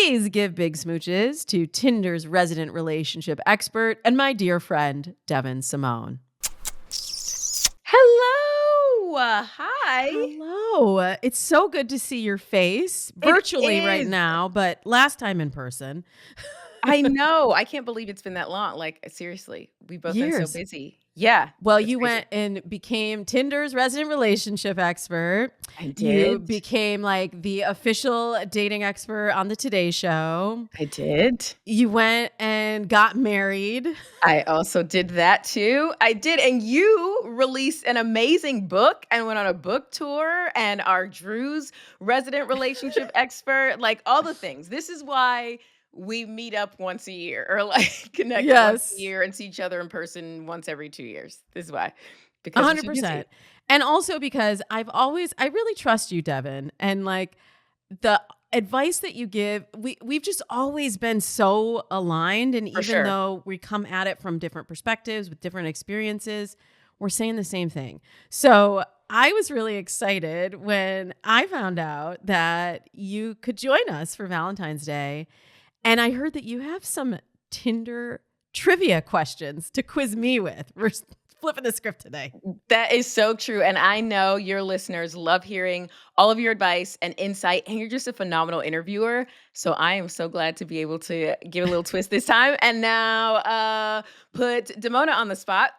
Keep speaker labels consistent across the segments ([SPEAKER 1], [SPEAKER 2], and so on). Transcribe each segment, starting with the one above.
[SPEAKER 1] Please give big smooches to Tinder's resident relationship expert and my dear friend, Devyn Simone.
[SPEAKER 2] Hello. Hi.
[SPEAKER 1] Hello. It's so good to see your face
[SPEAKER 2] It
[SPEAKER 1] virtually right
[SPEAKER 2] is.
[SPEAKER 1] now, but last time in person.
[SPEAKER 2] I know. I can't believe it's been that long. Like, seriously, we've both been so
[SPEAKER 1] Years.
[SPEAKER 2] busy. Yeah,
[SPEAKER 1] Well,
[SPEAKER 2] it's
[SPEAKER 1] you
[SPEAKER 2] crazy.
[SPEAKER 1] went and became Tinder's resident relationship expert.
[SPEAKER 2] I
[SPEAKER 1] You
[SPEAKER 2] did.
[SPEAKER 1] became like the official dating expert on the Today Show.
[SPEAKER 2] I did.
[SPEAKER 1] You went and got married.
[SPEAKER 2] I also did that too. I did. And you released an amazing book and went on a book tour and are Drew's resident relationship expert, like all the things. This is why we meet up once a year or like connect once a
[SPEAKER 1] Yes.
[SPEAKER 2] year and see each other in person once every 2 years. This is why, because we're too
[SPEAKER 1] 100%.
[SPEAKER 2] busy.
[SPEAKER 1] And also because I really trust you, Devyn. And like the advice that you give, we've just always been so aligned. And
[SPEAKER 2] For
[SPEAKER 1] even
[SPEAKER 2] sure.
[SPEAKER 1] though we come at it from different perspectives with different experiences, we're saying the same thing. So I was really excited when I found out that you could join us for Valentine's Day. And I heard that you have some Tinder trivia questions to quiz me with. We're flipping the script today.
[SPEAKER 2] That is so true. And I know your listeners love hearing all of your advice and insight, and you're just a phenomenal interviewer. So I am so glad to be able to give a little twist this time. And now put Damona on the spot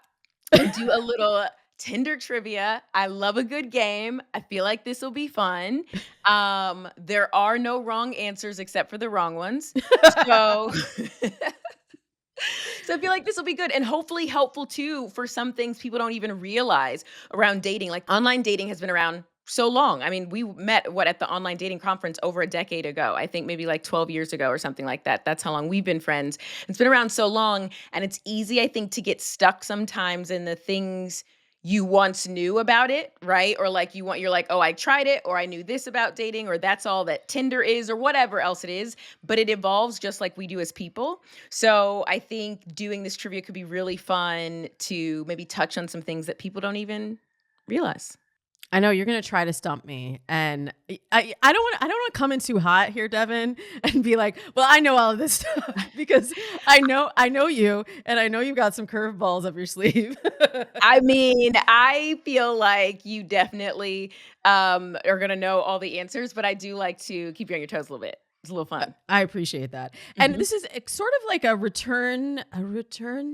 [SPEAKER 2] and do a little Tinder trivia. I love a good game. I feel like this will be fun. There are no wrong answers except for the wrong ones. So So I feel like this will be good and hopefully helpful too for some things people don't even realize around dating. Like online dating has been around so long. I mean, we met at the online dating conference over a decade ago. I think maybe like 12 years ago or something like that. That's how long we've been friends. It's been around so long and it's easy I think to get stuck sometimes in the things you once knew about it, right? Or like you're like, "Oh, I tried it," or "I knew this about dating," or "That's all that Tinder is," or whatever else it is, but it evolves just like we do as people. So I think doing this trivia could be really fun to maybe touch on some things that people don't even realize.
[SPEAKER 1] I know you're gonna try to stump me, and I don't want to come in too hot here, Devin, and be like, "Well, I know all of this stuff," because I know you, and I know you've got some curveballs up your sleeve.
[SPEAKER 2] I mean, I feel like you definitely are gonna know all the answers, but I do like to keep you on your toes a little bit. It's a little fun.
[SPEAKER 1] I appreciate that, and
[SPEAKER 2] Mhm.
[SPEAKER 1] this is sort of like a return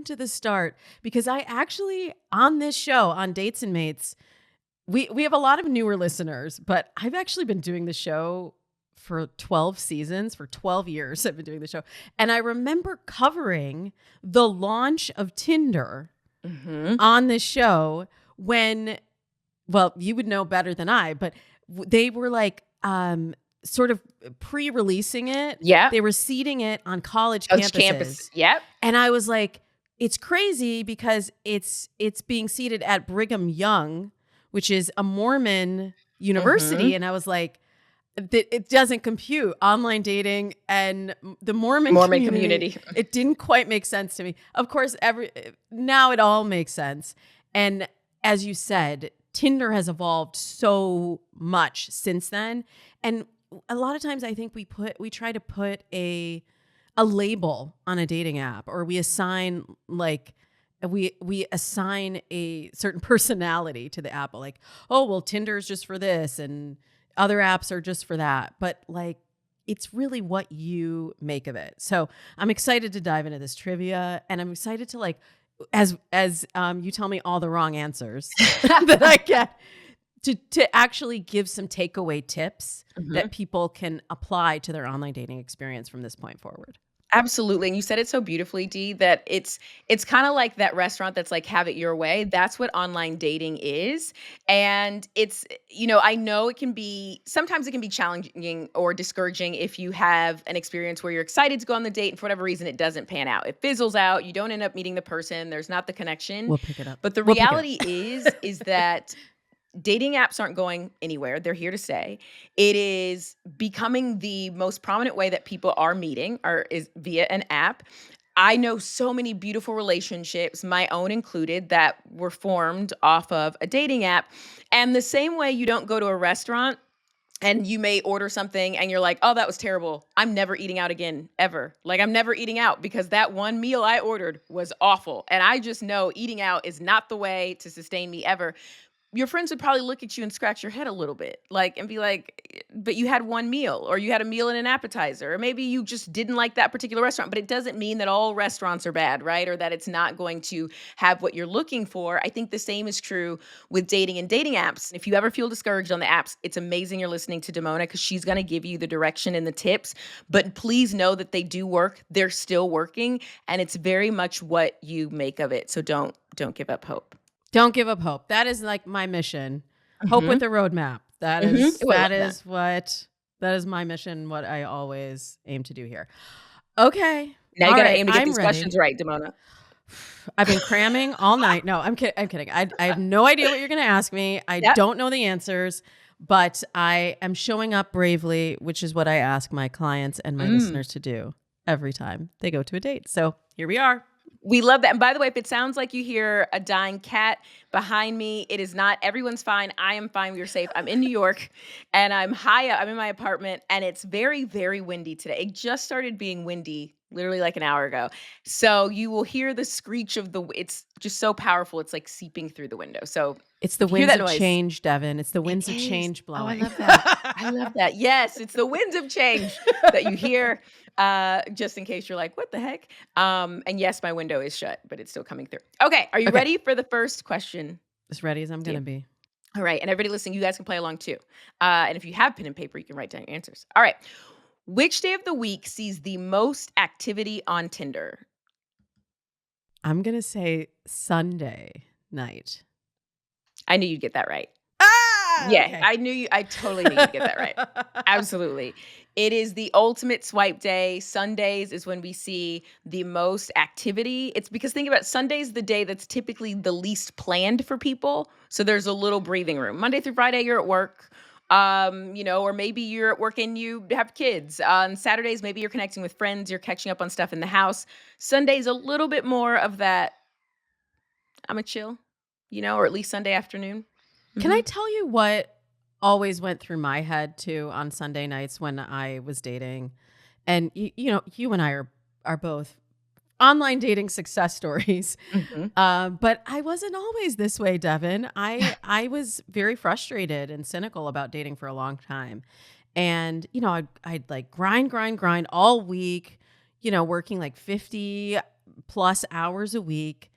[SPEAKER 1] to the start because I actually on this show on Dates and Mates. We have a lot of newer listeners, but I've actually been doing the show for 12 seasons, for 12 years I've been doing the show. And I remember covering the launch of Tinder
[SPEAKER 2] Mhm.
[SPEAKER 1] on this show when, well, you would know better than I, but they were like sort of pre-releasing it.
[SPEAKER 2] Yeah.
[SPEAKER 1] They were seeding it on college
[SPEAKER 2] Coach campus.
[SPEAKER 1] campuses.
[SPEAKER 2] Yep.
[SPEAKER 1] And I was like, it's crazy because it's being seated at Brigham Young, which is a Mormon university.
[SPEAKER 2] Mhm.
[SPEAKER 1] And I was like, it doesn't compute online dating and the Mormon
[SPEAKER 2] Mormon
[SPEAKER 1] community.
[SPEAKER 2] community.
[SPEAKER 1] It didn't quite make sense to me. Of course, now it all makes sense. And as you said, Tinder has evolved so much since then. And a lot of times I think we try to put a label on a dating app, or we assign like we assign a certain personality to the app, like, oh well, Tinder is just for this and other apps are just for that, but like it's really what you make of it. So I'm excited to dive into this trivia, and I'm excited to like as you tell me all the wrong answers that I get, to actually give some takeaway tips
[SPEAKER 2] Mhm.
[SPEAKER 1] that people can apply to their online dating experience from this point forward.
[SPEAKER 2] Absolutely, and you said it so beautifully, Dee, that it's kinda like that restaurant that's like, "Have it your way." That's what online dating is, and I know it can be sometimes it can be challenging or discouraging if you have an experience where you're excited to go on the date and for whatever reason it doesn't pan out. It fizzles out, you don't end up meeting the person, there's not the connection,
[SPEAKER 1] We'll pick it up.
[SPEAKER 2] but the
[SPEAKER 1] We'll pick it up.
[SPEAKER 2] reality is that dating apps aren't going anywhere. They're here to stay. It is becoming the most prominent way that people are meeting or is via an app. I know so many beautiful relationships, my own included, that were formed off of a dating app. And the same way you don't go to a restaurant and you may order something and you're like, "Oh, that was terrible. I'm never eating out again ever." Like, I'm never eating out because that one meal I ordered was awful. And I just know eating out is not the way to sustain me ever. Your friends would probably look at you and scratch your head a little bit, like, and be like, but you had one meal, or you had a meal and an appetizer, or maybe you just didn't like that particular restaurant. But it doesn't mean that all restaurants are bad, right? Or that it's not going to have what you're looking for. I think the same is true with dating and dating apps. If you ever feel discouraged on the apps, it's amazing you're listening to Damona because she's going to give you the direction and the tips. But please know that they do work. They're still working, and it's very much what you make of it. So don't give up hope.
[SPEAKER 1] Don't give up hope. That is like my mission. Hope with
[SPEAKER 2] Mhm.
[SPEAKER 1] a roadmap. That
[SPEAKER 2] Mhm.
[SPEAKER 1] is
[SPEAKER 2] Ooh, I
[SPEAKER 1] that
[SPEAKER 2] love that.
[SPEAKER 1] is what that is my mission, what I always aim to do here. Okay.
[SPEAKER 2] Now you
[SPEAKER 1] All
[SPEAKER 2] gotta
[SPEAKER 1] right.
[SPEAKER 2] aim to get
[SPEAKER 1] I'm
[SPEAKER 2] these questions
[SPEAKER 1] ready.
[SPEAKER 2] right, Damona.
[SPEAKER 1] I've been cramming all night. No, I'm kidding. I have no idea what you're going to ask me. I
[SPEAKER 2] Yep.
[SPEAKER 1] don't know the answers, but I am showing up bravely, which is what I ask my clients and my
[SPEAKER 2] Mm.
[SPEAKER 1] listeners to do every time they go to a date. So here we are.
[SPEAKER 2] We love that. And by the way, if it sounds like you hear a dying cat behind me, it is not. Everyone's fine. I am fine. We're safe. I'm in New York and I'm high up. I'm in my apartment and it's very, very windy today. It just started being windy literally like an hour ago. So you will hear the screech of it's just so powerful. It's like seeping through the window. So
[SPEAKER 1] It's the
[SPEAKER 2] if you hear
[SPEAKER 1] winds
[SPEAKER 2] that
[SPEAKER 1] of
[SPEAKER 2] noise,
[SPEAKER 1] change, Devin. It's the
[SPEAKER 2] it
[SPEAKER 1] winds of
[SPEAKER 2] is.
[SPEAKER 1] change
[SPEAKER 2] Oh, I
[SPEAKER 1] blowing.
[SPEAKER 2] love that. I love that. Yes, it's the winds of change that you hear, just in case you're like, "What the heck?" And yes, my window is shut, but it's still coming through. Okay, are you
[SPEAKER 1] Okay.
[SPEAKER 2] ready for the first question,
[SPEAKER 1] As ready as I'm going to
[SPEAKER 2] dear?
[SPEAKER 1] be.
[SPEAKER 2] All right, and everybody listening, you guys can play along too. And if you have pen and paper, you can write down your answers. All right. Which day of the week sees the most activity on Tinder?
[SPEAKER 1] I'm going to say Sunday night.
[SPEAKER 2] I knew you'd get that right.
[SPEAKER 1] Ah,
[SPEAKER 2] Yeah,
[SPEAKER 1] okay.
[SPEAKER 2] I totally knew you'd get that right. Absolutely. It is the ultimate swipe day. Sundays is when we see the most activity. It's because think about it, Sunday's the day that's typically the least planned for people. So there's a little breathing room. Monday through Friday, you're at work. Or maybe you're at work and you have kids. On Saturdays, maybe you're connecting with friends, you're catching up on stuff in the house. Sunday's a little bit more of that, I'm a chill, or at least Sunday afternoon.
[SPEAKER 1] Can I
[SPEAKER 2] Mhm.
[SPEAKER 1] tell you what always went through my head too on Sunday nights when I was dating? And you and I are both online dating success stories.
[SPEAKER 2] Mhm.
[SPEAKER 1] But I wasn't always this way, Devin. I was very frustrated and cynical about dating for a long time. And I'd like grind all week, working like 50 plus hours a week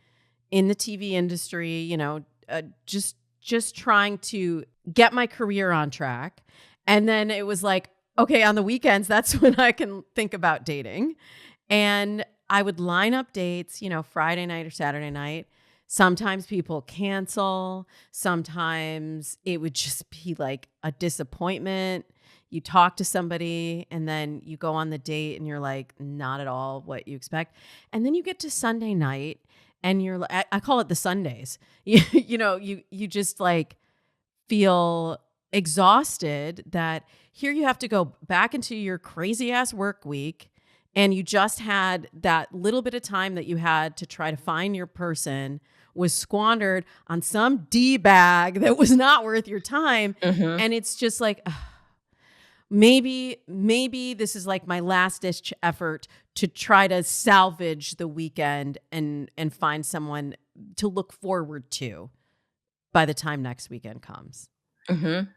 [SPEAKER 1] in the TV industry, just trying to get my career on track. And then it was like, okay, on the weekends, that's when I can think about dating. And I would line up dates, Friday night or Saturday night. Sometimes people cancel. Sometimes it would just be like a disappointment. You talk to somebody and then you go on the date and you're like, not at all what you expect. And then you get to Sunday night and you're like, I call it the Sundays. You just like feel exhausted that here you have to go back into your crazy ass work week and you just had that little bit of time that you had to try to find your person was squandered on some D bag that was not worth your time.
[SPEAKER 2] Mhm.
[SPEAKER 1] And it's just like, ugh, maybe this is like my last ditch effort to try to salvage the weekend and find someone to look forward to by the time next weekend comes.
[SPEAKER 2] Mhm.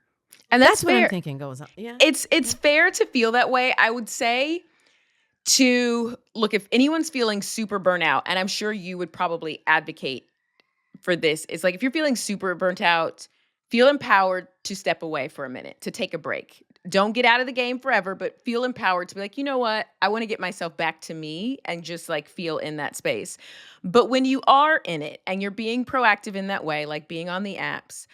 [SPEAKER 2] And that's
[SPEAKER 1] That's what I'm
[SPEAKER 2] fair.
[SPEAKER 1] thinking goes on. Yeah.
[SPEAKER 2] It's
[SPEAKER 1] Yeah.
[SPEAKER 2] fair to feel that way. I would say to look, if anyone's feeling super burnout, and I'm sure you would probably advocate for this, is like if you're feeling super burnt out, feel empowered to step away for a minute, to take a break. Don't get out of the game forever, but feel empowered to be like, you know what? I want to get myself back to me and just like feel in that space. But when you are in it and you're being proactive in that way, like being on the apps,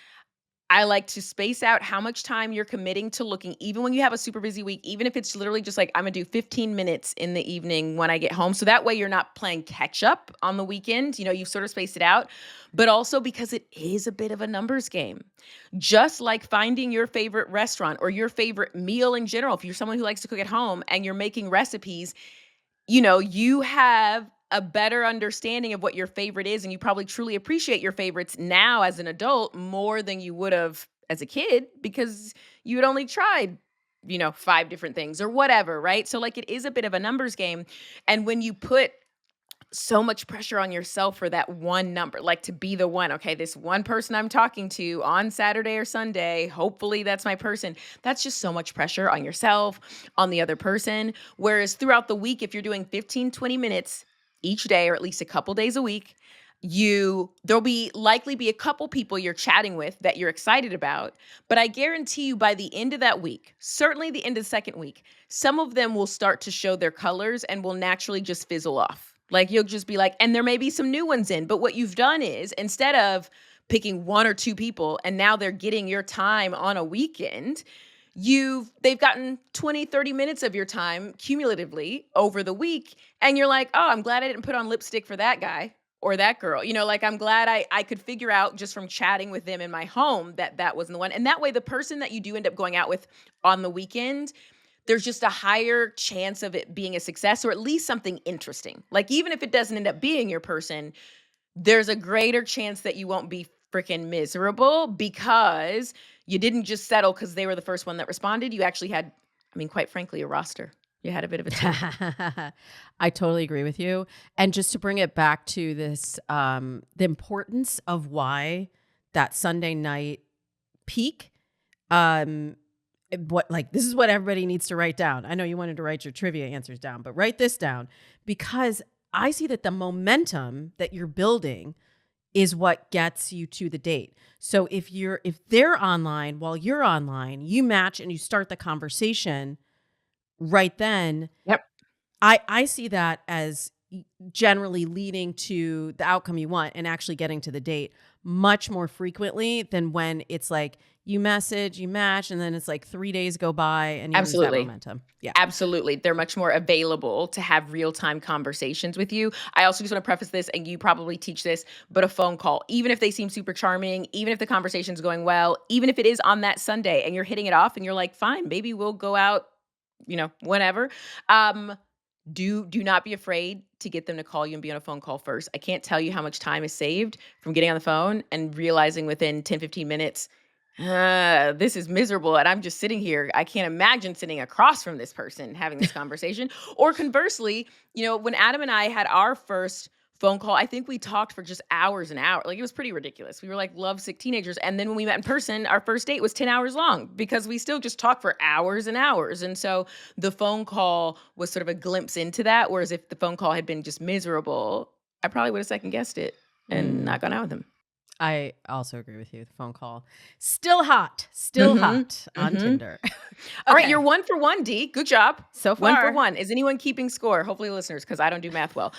[SPEAKER 2] I like to space out how much time you're committing to looking, even when you have a super busy week, even if it's literally just like, I'm gonna do 15 minutes in the evening when I get home. So that way you're not playing catch up on the weekend. You've sort of spaced it out, but also because it is a bit of a numbers game. Just like finding your favorite restaurant or your favorite meal in general. If you're someone who likes to cook at home and you're making recipes, you have a better understanding of what your favorite is, and you probably truly appreciate your favorites now as an adult more than you would have as a kid because you had only tried, 5 different things or whatever, right? So like it is a bit of a numbers game. And when you put so much pressure on yourself for that one number, like to be the one. Okay, this one person I'm talking to on Saturday or Sunday, hopefully that's my person. That's just so much pressure on yourself, on the other person. Whereas throughout the week, if you're doing 15, 20 minutes each day, or at least a couple days a week, there'll be likely be a couple people you're chatting with that you're excited about. But I guarantee you by the end of that week, certainly the end of the second week, some of them will start to show their colors and will naturally just fizzle off. Like you'll just be like, and there may be some new ones in, but what you've done is instead of picking one or two people and now they're getting your time on a weekend, they've gotten 20, 30 minutes of your time cumulatively over the week. And you're like, oh, I'm glad I didn't put on lipstick for that guy or that girl. Like I'm glad I could figure out just from chatting with them in my home that wasn't the one. And that way, the person that you do end up going out with on the weekend, there's just a higher chance of it being a success or at least something interesting. Like even if it doesn't end up being your person, there's a greater chance that you won't be freaking miserable because you didn't just settle because they were the first one that responded. You actually had, I mean, quite frankly, a roster. You had a bit of a team.
[SPEAKER 1] I totally agree with you. And just to bring it back to this, the importance of why that Sunday night peak, this is what everybody needs to write down. I know you wanted to write your trivia answers down, but write this down because I see that the momentum that you're building is what gets you to the date. So if they're online while you're online, you match and you start the conversation right then.
[SPEAKER 2] Yep.
[SPEAKER 1] I see that as generally leading to the outcome you want and actually getting to the date much more frequently than when it's like you message, you match, and then it's like 3 days go by and you lose that
[SPEAKER 2] Absolutely.
[SPEAKER 1] momentum. Yeah.
[SPEAKER 2] Absolutely. They're much more available to have real-time conversations with you. I also just want to preface this, and you probably teach this, but a phone call, even if they seem super charming, even if the conversation's going well, even if it is on that Sunday and you're hitting it off and you're like, fine, maybe we'll go out, whenever. Do not be afraid to get them to call you and be on a phone call first. I can't tell you how much time is saved from getting on the phone and realizing within 10, 15 minutes, this is miserable. And I'm just sitting here. I can't imagine sitting across from this person having this conversation. Or conversely, when Adam and I had our first phone call, I think we talked for just hours and hours. Like it was pretty ridiculous. We were like lovesick teenagers. And then when we met in person, our first date was 10 hours long because we still just talked for hours and hours. And so the phone call was sort of a glimpse into that. Whereas if the phone call had been just miserable, I probably would have second guessed it and not gone out with him.
[SPEAKER 1] I also agree with you. The phone call. Still hot on Tinder.
[SPEAKER 2] All right, you're 1 for 1, D. Good job.
[SPEAKER 1] So far.
[SPEAKER 2] 1 for 1. Is anyone keeping score? Hopefully listeners, because I don't do math well.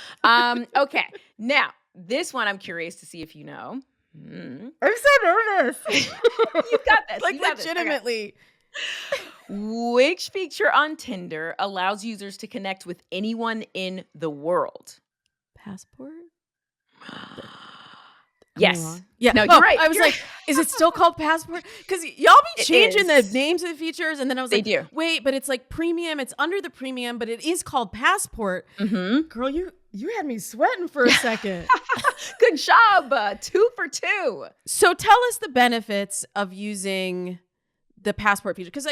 [SPEAKER 2] Okay. Now, this one I'm curious to see if you know.
[SPEAKER 1] I'm so nervous.
[SPEAKER 2] You've got this.
[SPEAKER 1] Like legitimately.
[SPEAKER 2] Which feature on Tinder allows users to connect with anyone in the world?
[SPEAKER 1] Passport?
[SPEAKER 2] Yes.
[SPEAKER 1] Yeah.
[SPEAKER 2] No, you're right.
[SPEAKER 1] I was like, is it still called Passport? Because y'all be changing the names of the features. And then I was like, wait, but it's like premium. It's under the premium, but it is called Passport.
[SPEAKER 2] Mm-hmm.
[SPEAKER 1] Girl, you had me sweating for a second.
[SPEAKER 2] Good job. 2 for 2.
[SPEAKER 1] So tell us the benefits of using the Passport feature. Because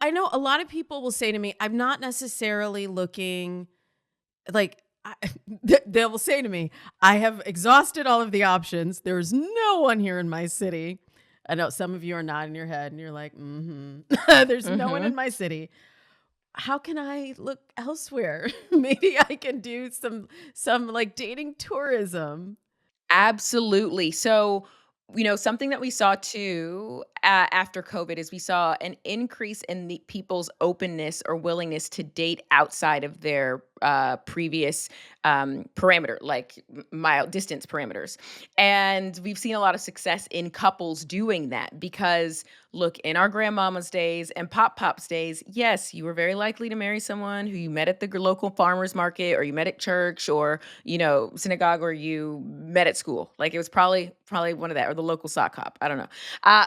[SPEAKER 1] I know a lot of people will say to me, I'm not necessarily looking they will say to me, I have exhausted all of the options. There's no one here in my city. I know some of you are nodding your head and you're like, there's no one in my city. How can I look elsewhere? Maybe I can do some like dating tourism.
[SPEAKER 2] Absolutely. So, something that we saw too after COVID is we saw an increase in the people's openness or willingness to date outside of their previous parameter, like mile distance parameters. And we've seen a lot of success in couples doing that because look, in our grandmama's days and pop's days, yes, you were very likely to marry someone who you met at the local farmer's market or you met at church or, synagogue or you met at school. Like it was probably one of that or the local sock hop. I don't know.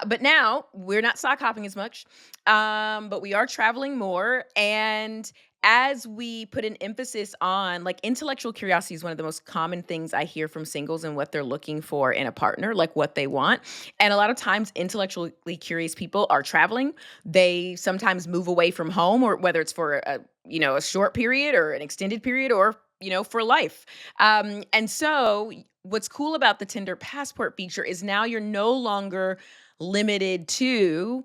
[SPEAKER 2] But now we're not sock hopping as much, but we are traveling more. And as we put an emphasis on like intellectual curiosity is one of the most common things I hear from singles and what they're looking for in a partner, like what they want. And a lot of times intellectually curious people are traveling. They sometimes move away from home, or whether it's for a short period or an extended period, or for life. And so what's cool about the Tinder passport feature is now you're no longer limited to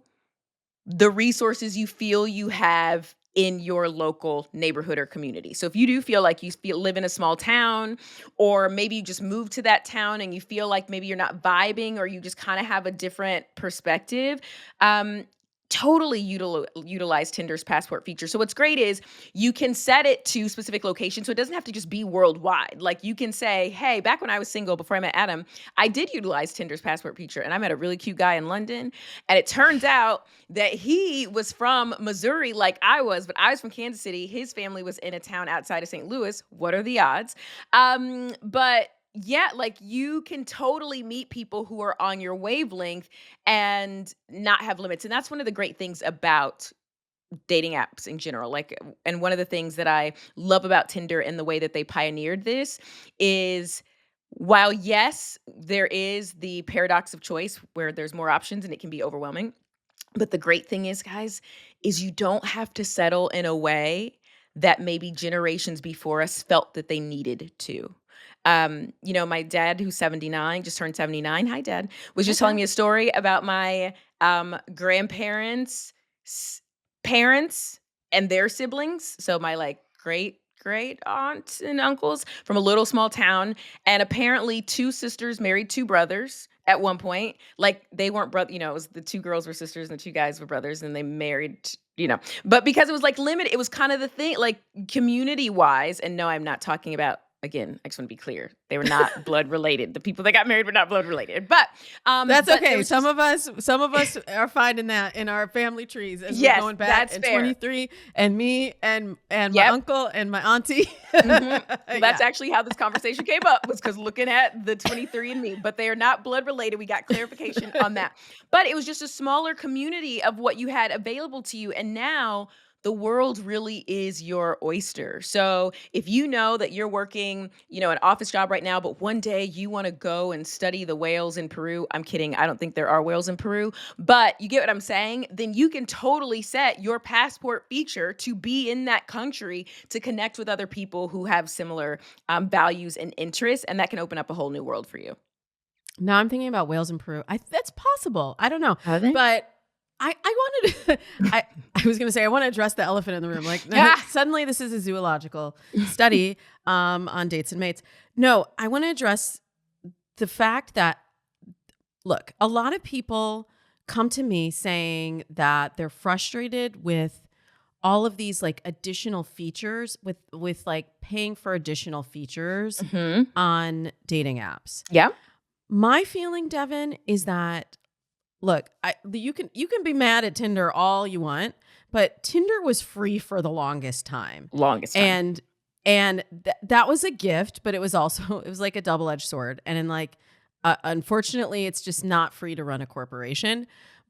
[SPEAKER 2] the resources you feel you have in your local neighborhood or community. So if you do feel like live in a small town, or maybe you just moved to that town and you feel like maybe you're not vibing, or you just kind of have a different perspective, um, totally utilize Tinder's passport feature. So what's great is you can set it to specific locations, so it doesn't have to just be worldwide. Like you can say, hey, back when I was single before I met Adam, I did utilize Tinder's passport feature, and I met a really cute guy in London, and it turns out that he was from Missouri like I was, but I was from Kansas City. His family was in a town outside of St. Louis. What are the odds? But yeah, like you can totally meet people who are on your wavelength and not have limits. And that's one of the great things about dating apps in general. Like, and one of the things that I love about Tinder and the way that they pioneered this is, while yes, there is the paradox of choice where there's more options and it can be overwhelming, but the great thing is, guys, is you don't have to settle in a way that maybe generations before us felt that they needed to. My dad, who's 79, just turned 79. Hi, Dad. Was just telling
[SPEAKER 1] Okay.
[SPEAKER 2] me a story about my grandparents' parents and their siblings. So my like great aunts and uncles from a little small town, and apparently two sisters married two brothers at one point. Like they weren't brother, it was the two girls were sisters and the two guys were brothers, and they married, but because it was like limited, it was kind of the thing, like community wise. And no, I'm not talking about, again, I just want to be clear, they were not blood related. The people that got married were not blood related, but
[SPEAKER 1] That's
[SPEAKER 2] but there
[SPEAKER 1] okay.
[SPEAKER 2] was
[SPEAKER 1] Some
[SPEAKER 2] just,
[SPEAKER 1] of us are finding that in our family trees as we're
[SPEAKER 2] yes,
[SPEAKER 1] going back.
[SPEAKER 2] that's
[SPEAKER 1] And
[SPEAKER 2] fair.
[SPEAKER 1] 23, and me and my
[SPEAKER 2] Yep.
[SPEAKER 1] uncle and my auntie.
[SPEAKER 2] Well, that's
[SPEAKER 1] Yeah.
[SPEAKER 2] actually how this conversation came up, was because looking at the 23 and me, but they are not blood related. We got clarification on that. But it was just a smaller community of what you had available to you. And now the world really is your oyster. So if you know that you're working, an office job right now, but one day you want to go and study the whales in Peru. I'm kidding. I don't think there are whales in Peru, but you get what I'm saying? Then you can totally set your passport feature to be in that country to connect with other people who have similar values and interests. And that can open up a whole new world for you.
[SPEAKER 1] Now I'm thinking about whales in Peru. That's possible. I don't know,
[SPEAKER 2] Are they?
[SPEAKER 1] but I wanted to, I was going to say I want to address the elephant in the room. Like
[SPEAKER 2] Ah.
[SPEAKER 1] suddenly this is a zoological study on dates and mates. No, I want to address the fact that, look, a lot of people come to me saying that they're frustrated with all of these like additional features, with like paying for additional features
[SPEAKER 2] Hmm.
[SPEAKER 1] on dating apps.
[SPEAKER 2] Yeah.
[SPEAKER 1] My feeling, Devyn, is that, look, you can be mad at Tinder all you want, but Tinder was free for the longest time.
[SPEAKER 2] Longest time.
[SPEAKER 1] And that was a gift, but it was also, it was like a double-edged sword. And in like, unfortunately, it's just not free to run a corporation.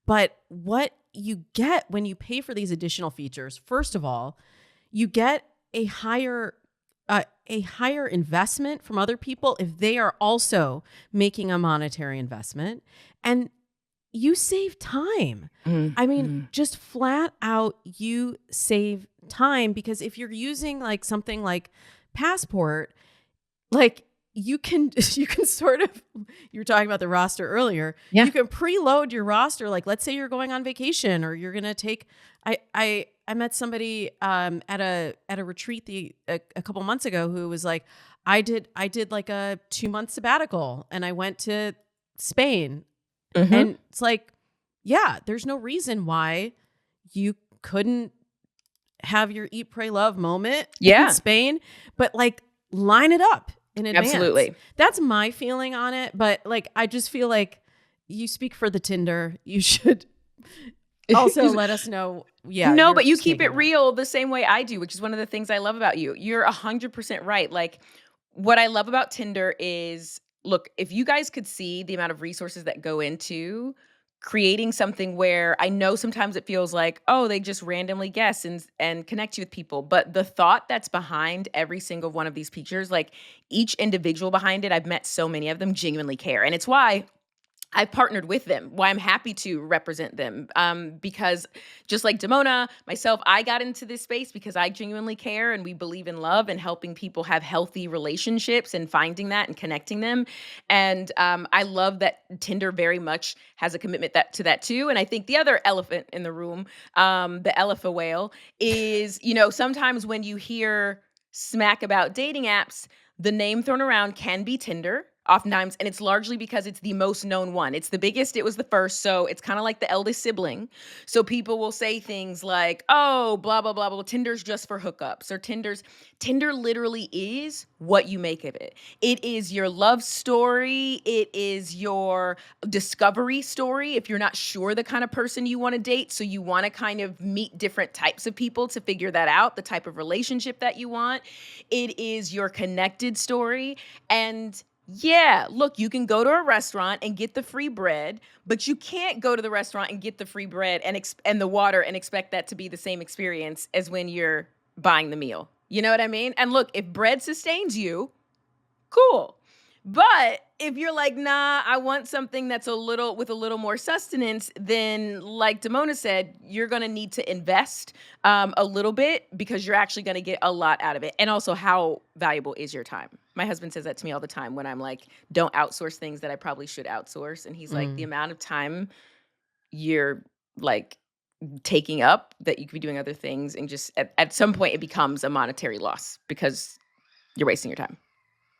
[SPEAKER 1] But what you get when you pay for these additional features, first of all, you get a higher investment from other people if they are also making a monetary investment, and you save time. I mean, just flat out, you save time, because if you're using like something like Passport, like you can sort of, you were talking about the roster earlier.
[SPEAKER 2] Yeah.
[SPEAKER 1] You can preload your roster. Like, let's say you're going on vacation, or you're gonna take. I met somebody at a retreat a couple months ago who was like, I did like a 2-month sabbatical, and I went to Spain.
[SPEAKER 2] Mhm.
[SPEAKER 1] And it's like, yeah, there's no reason why you couldn't have your eat, pray, love moment
[SPEAKER 2] Yeah.
[SPEAKER 1] in Spain, but like line it up in advance.
[SPEAKER 2] Absolutely.
[SPEAKER 1] That's my feeling on it. But like, I just feel like you speak for the Tinder. You should also let us know. Yeah.
[SPEAKER 2] No,
[SPEAKER 1] your
[SPEAKER 2] but you
[SPEAKER 1] take
[SPEAKER 2] keep it
[SPEAKER 1] on that.
[SPEAKER 2] real the same way I do, which is one of the things I love about you. You're 100% right. Like, what I love about Tinder is, look, if you guys could see the amount of resources that go into creating something where I know sometimes it feels like, oh, they just randomly guess and connect you with people. But the thought that's behind every single one of these pictures, like each individual behind it, I've met so many of them genuinely care. And it's why I've partnered with them, why I'm happy to represent them. Because just like Damona, myself, I got into this space because I genuinely care and we believe in love and helping people have healthy relationships and finding that and connecting them. And I love that Tinder very much has a commitment to that too. And I think the other elephant in the room, the elephant whale, is, sometimes when you hear smack about dating apps, the name thrown around can be Tinder oftentimes, and it's largely because it's the most known one. It's the biggest, it was the first, so it's kind of like the eldest sibling. So people will say things like, "Oh, blah blah blah blah, Tinder's just for hookups," or Tinder literally is what you make of it. It is your love story, it is your discovery story if you're not sure the kind of person you want to date, so you want to kind of meet different types of people to figure that out, the type of relationship that you want. It is your connected story. And yeah, look, you can go to a restaurant and get the free bread, but you can't go to the restaurant and get the free bread and the water and expect that to be the same experience as when you're buying the meal. You know what I mean? And look, if bread sustains you, cool. But if you're like, nah, I want something that's with a little more sustenance, then like Damona said, you're going to need to invest a little bit because you're actually going to get a lot out of it. And also, how valuable is your time? My husband says that to me all the time when I'm like, don't outsource things that I probably should outsource. And he's like, the amount of time you're like taking up that you could be doing other things, and just at some point it becomes a monetary loss because you're wasting your time.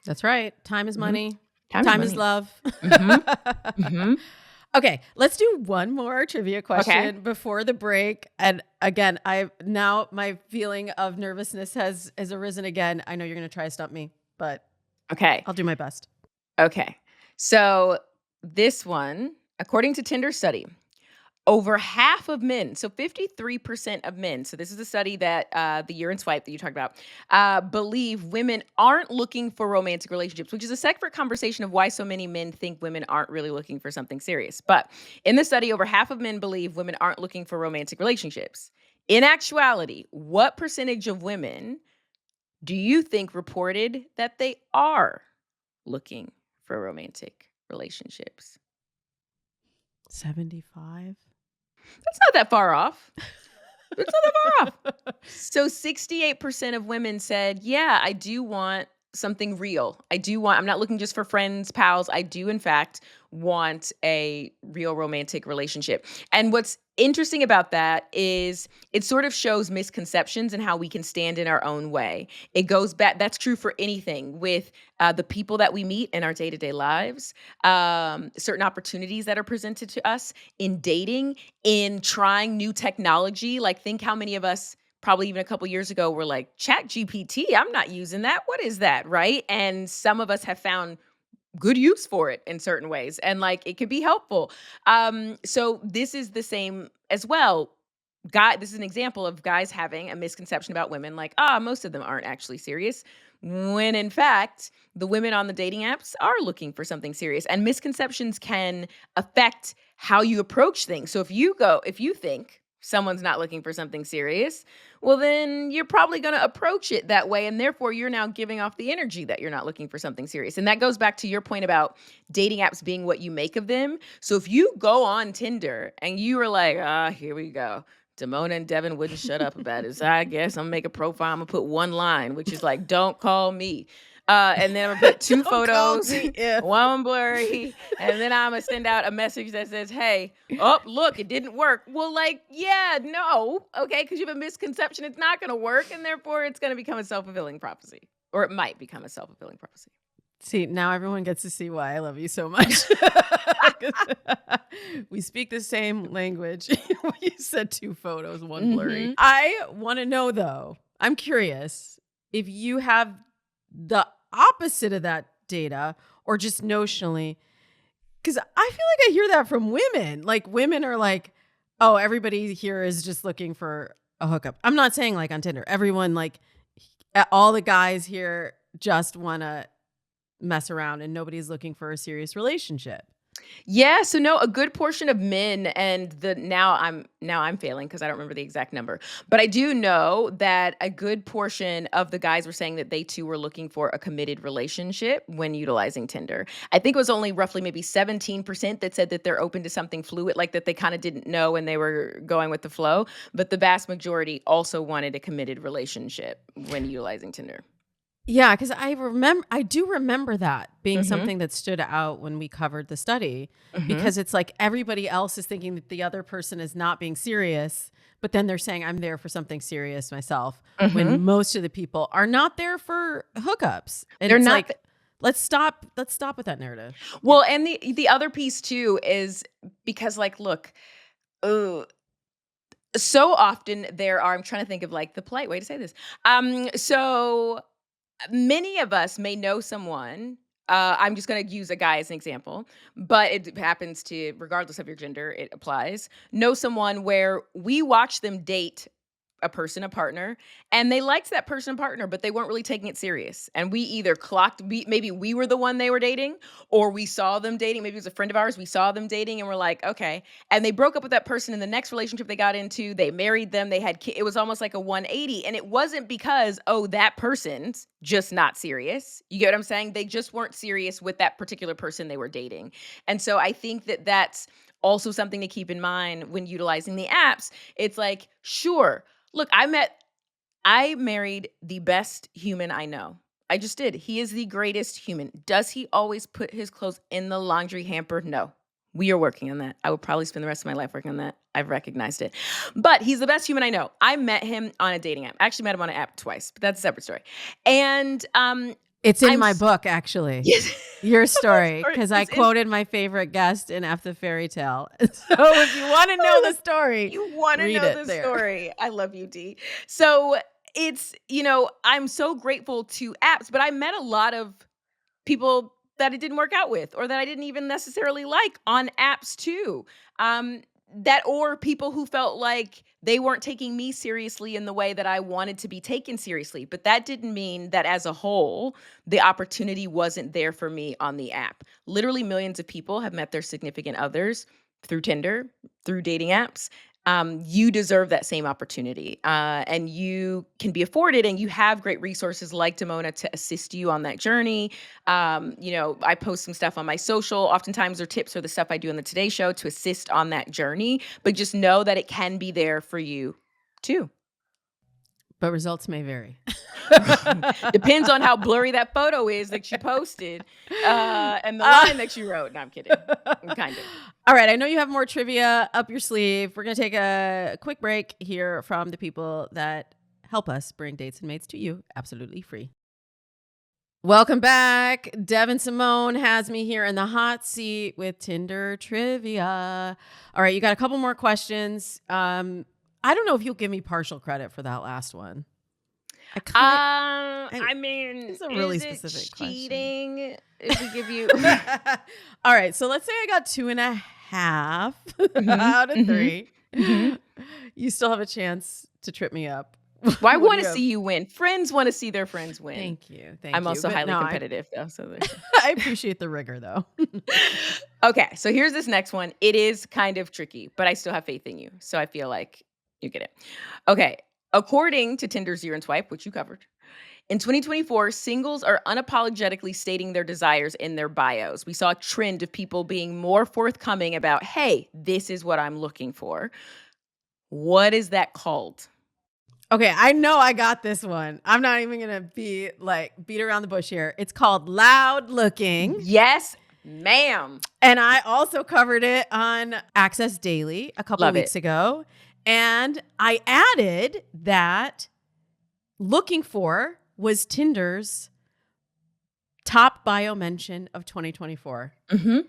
[SPEAKER 1] That's right. Time is money.
[SPEAKER 2] Time
[SPEAKER 1] Time
[SPEAKER 2] is
[SPEAKER 1] is
[SPEAKER 2] money.
[SPEAKER 1] love.
[SPEAKER 2] Mm-hmm.
[SPEAKER 1] Okay, let's do one more trivia question before the break. And again, my feeling of nervousness has arisen again. I know you're going to try to stump me, but
[SPEAKER 2] Okay.
[SPEAKER 1] I'll do my best.
[SPEAKER 2] Okay. So this one, according to Tinder study, over half of men, so 53% of men, so this is a study that the urine swipe that you talked about, believe women aren't looking for romantic relationships, which is a separate conversation of why so many men think women aren't really looking for something serious. But in the study, over half of men believe women aren't looking for romantic relationships. In actuality, what percentage of women do you think reported that they are looking for romantic relationships?
[SPEAKER 1] 75.
[SPEAKER 2] That's not that far off. It's not that far off. So 68% of women said, yeah, I do want something real. I'm not looking just for friends, pals. I do, in fact, want a real romantic relationship. And what's interesting about that is it sort of shows misconceptions and how we can stand in our own way. It goes back, that's true for anything with the people that we meet in our day-to-day lives, certain opportunities that are presented to us in dating, in trying new technology. Like, think how many of us probably even a couple years ago were like, Chat GPT, I'm not using that. What is that? Right. And some of us have found good use for it in certain ways. And like, it can be helpful. So this is the same as well. This is an example of guys having a misconception about women, like, most of them aren't actually serious. When in fact, the women on the dating apps are looking for something serious. And misconceptions can affect how you approach things. So if you think someone's not looking for something serious, well, then you're probably going to approach it that way. And therefore, you're now giving off the energy that you're not looking for something serious. And that goes back to your point about dating apps being what you make of them. So if you go on Tinder and you are like, here we go, Damona and Devyn wouldn't shut up about it. So I guess I'm gonna make a profile. I'm gonna put one line, which is like, don't call me. And then I'm gonna put two photos, one blurry, and then I'm gonna send out a message that says, hey, look, it didn't work. Well, like, yeah, no, okay, because you have a misconception it's not gonna work, and therefore it's gonna become a self-fulfilling prophecy. Or it might become a self-fulfilling prophecy.
[SPEAKER 1] See, now everyone gets to see why I love you so much. We speak the same language. You said two photos, one blurry. I want to know, though, I'm curious if you have the opposite of that data or just notionally, because I feel like I hear that from women. Like, women are like, oh, everybody here is just looking for a hookup. I'm not saying like on Tinder. Everyone, like, all the guys here just want to mess around and nobody's looking for a serious relationship.
[SPEAKER 2] Yeah, so no, a good portion of men and the now I'm failing because I don't remember the exact number. But I do know that a good portion of the guys were saying that they too were looking for a committed relationship when utilizing Tinder. I think it was only roughly maybe 17% that said that they're open to something fluid, like that they kind of didn't know and they were going with the flow. But the vast majority also wanted a committed relationship when utilizing Tinder.
[SPEAKER 1] Yeah, because I do remember that being
[SPEAKER 2] Mhm.
[SPEAKER 1] something that stood out when we covered the study,
[SPEAKER 2] Mhm.
[SPEAKER 1] because it's like everybody else is thinking that the other person is not being serious, but then they're saying I'm there for something serious myself, when
[SPEAKER 2] Mhm.
[SPEAKER 1] most of the people are not there for hookups. And
[SPEAKER 2] They're
[SPEAKER 1] it's
[SPEAKER 2] not
[SPEAKER 1] like, let's stop with that narrative. Yeah.
[SPEAKER 2] well, and the other piece too is because like look, uh, so often there are I'm trying to think of like the polite way to say this. So many of us may know someone. I'm just going to use a guy as an example, but it happens to, regardless of your gender, it applies. Know someone where we watch them date a person, a partner, and they liked that person, partner, but they weren't really taking it serious. And we either maybe we were the one they were dating, or we saw them dating. Maybe it was a friend of ours. We saw them dating, and we're like, okay. And they broke up with that person. In the next relationship they got into, they married them. They had kids. It was almost like a 180, and it wasn't because that person's just not serious. You get what I'm saying? They just weren't serious with that particular person they were dating, and so I think that that's also something to keep in mind when utilizing the apps. It's like, sure, look, I married the best human I know. I just did. He is the greatest human. Does he always put his clothes in the laundry hamper? No. We are working on that. I would probably spend the rest of my life working on that. I've recognized it. But he's the best human I know. I met him on a dating app. I actually met him on an app twice, but that's a separate story. And
[SPEAKER 1] It's in
[SPEAKER 2] I'm
[SPEAKER 1] my
[SPEAKER 2] s-
[SPEAKER 1] book, actually.
[SPEAKER 2] yes.
[SPEAKER 1] Your
[SPEAKER 2] that
[SPEAKER 1] story,
[SPEAKER 2] story
[SPEAKER 1] because I
[SPEAKER 2] is in
[SPEAKER 1] quoted my favorite guest in F the Fairy Tale. So if you want to know the story,
[SPEAKER 2] You wanna
[SPEAKER 1] read
[SPEAKER 2] know
[SPEAKER 1] it
[SPEAKER 2] the
[SPEAKER 1] there.
[SPEAKER 2] story. I love you, D. So, I'm so grateful to apps, but I met a lot of people that it didn't work out with or that I didn't even necessarily like on apps too. Um, that or people who felt like they weren't taking me seriously in the way that I wanted to be taken seriously. But that didn't mean that as a whole, the opportunity wasn't there for me on the app. Literally millions of people have met their significant others through Tinder, through dating apps. You deserve that same opportunity, and you can be afforded, and you have great resources like Damona to assist you on that journey. I post some stuff on my social. Oftentimes, or tips or the stuff I do on the Today Show to assist on that journey. But just know that it can be there for you too.
[SPEAKER 1] But results may vary.
[SPEAKER 2] Depends on how blurry that photo is that you posted, and the
[SPEAKER 1] Uh,
[SPEAKER 2] line that you wrote. No, I'm kidding. Kind of.
[SPEAKER 1] All right. I know you have more trivia up your sleeve. We're going to take a quick break here from the people that help us bring dates and mates to you absolutely free. Welcome back. Devyn Simone has me here in the hot seat with Tinder Trivia. All right. You got a couple more questions. I don't know if you'll give me partial credit for that last one.
[SPEAKER 2] I
[SPEAKER 1] I
[SPEAKER 2] mean,
[SPEAKER 1] It's a really
[SPEAKER 2] is it
[SPEAKER 1] specific question.
[SPEAKER 2] cheating if we give you
[SPEAKER 1] All right. So let's say I got 2.5
[SPEAKER 2] Mhm,
[SPEAKER 1] out of
[SPEAKER 2] mhm,
[SPEAKER 1] 3.
[SPEAKER 2] mhm.
[SPEAKER 1] You still have a chance to trip me up.
[SPEAKER 2] Well, I
[SPEAKER 1] What do
[SPEAKER 2] wanna
[SPEAKER 1] you have?
[SPEAKER 2] see you win. Friends wanna see their friends win.
[SPEAKER 1] Thank you. Thank
[SPEAKER 2] I'm
[SPEAKER 1] you.
[SPEAKER 2] also
[SPEAKER 1] But
[SPEAKER 2] highly
[SPEAKER 1] no,
[SPEAKER 2] competitive though, so there's
[SPEAKER 1] I appreciate the rigor though.
[SPEAKER 2] Okay, so here's this next one. It is kind of tricky, but I still have faith in you, so I feel like you get it. Okay, according to Tinder Zero and Swipe, which you covered, in 2024, singles are unapologetically stating their desires in their bios. We saw a trend of people being more forthcoming about, "Hey, this is what I'm looking for." What is that called?
[SPEAKER 1] Okay, I know I got this one. I'm not even gonna beat around the bush here. It's called Loud Looking.
[SPEAKER 2] Yes, ma'am.
[SPEAKER 1] And I also covered it on Access Daily a couple
[SPEAKER 2] Love it.
[SPEAKER 1] weeks ago. And I added that looking for was Tinder's top bio mention of 2024.
[SPEAKER 2] Mhm.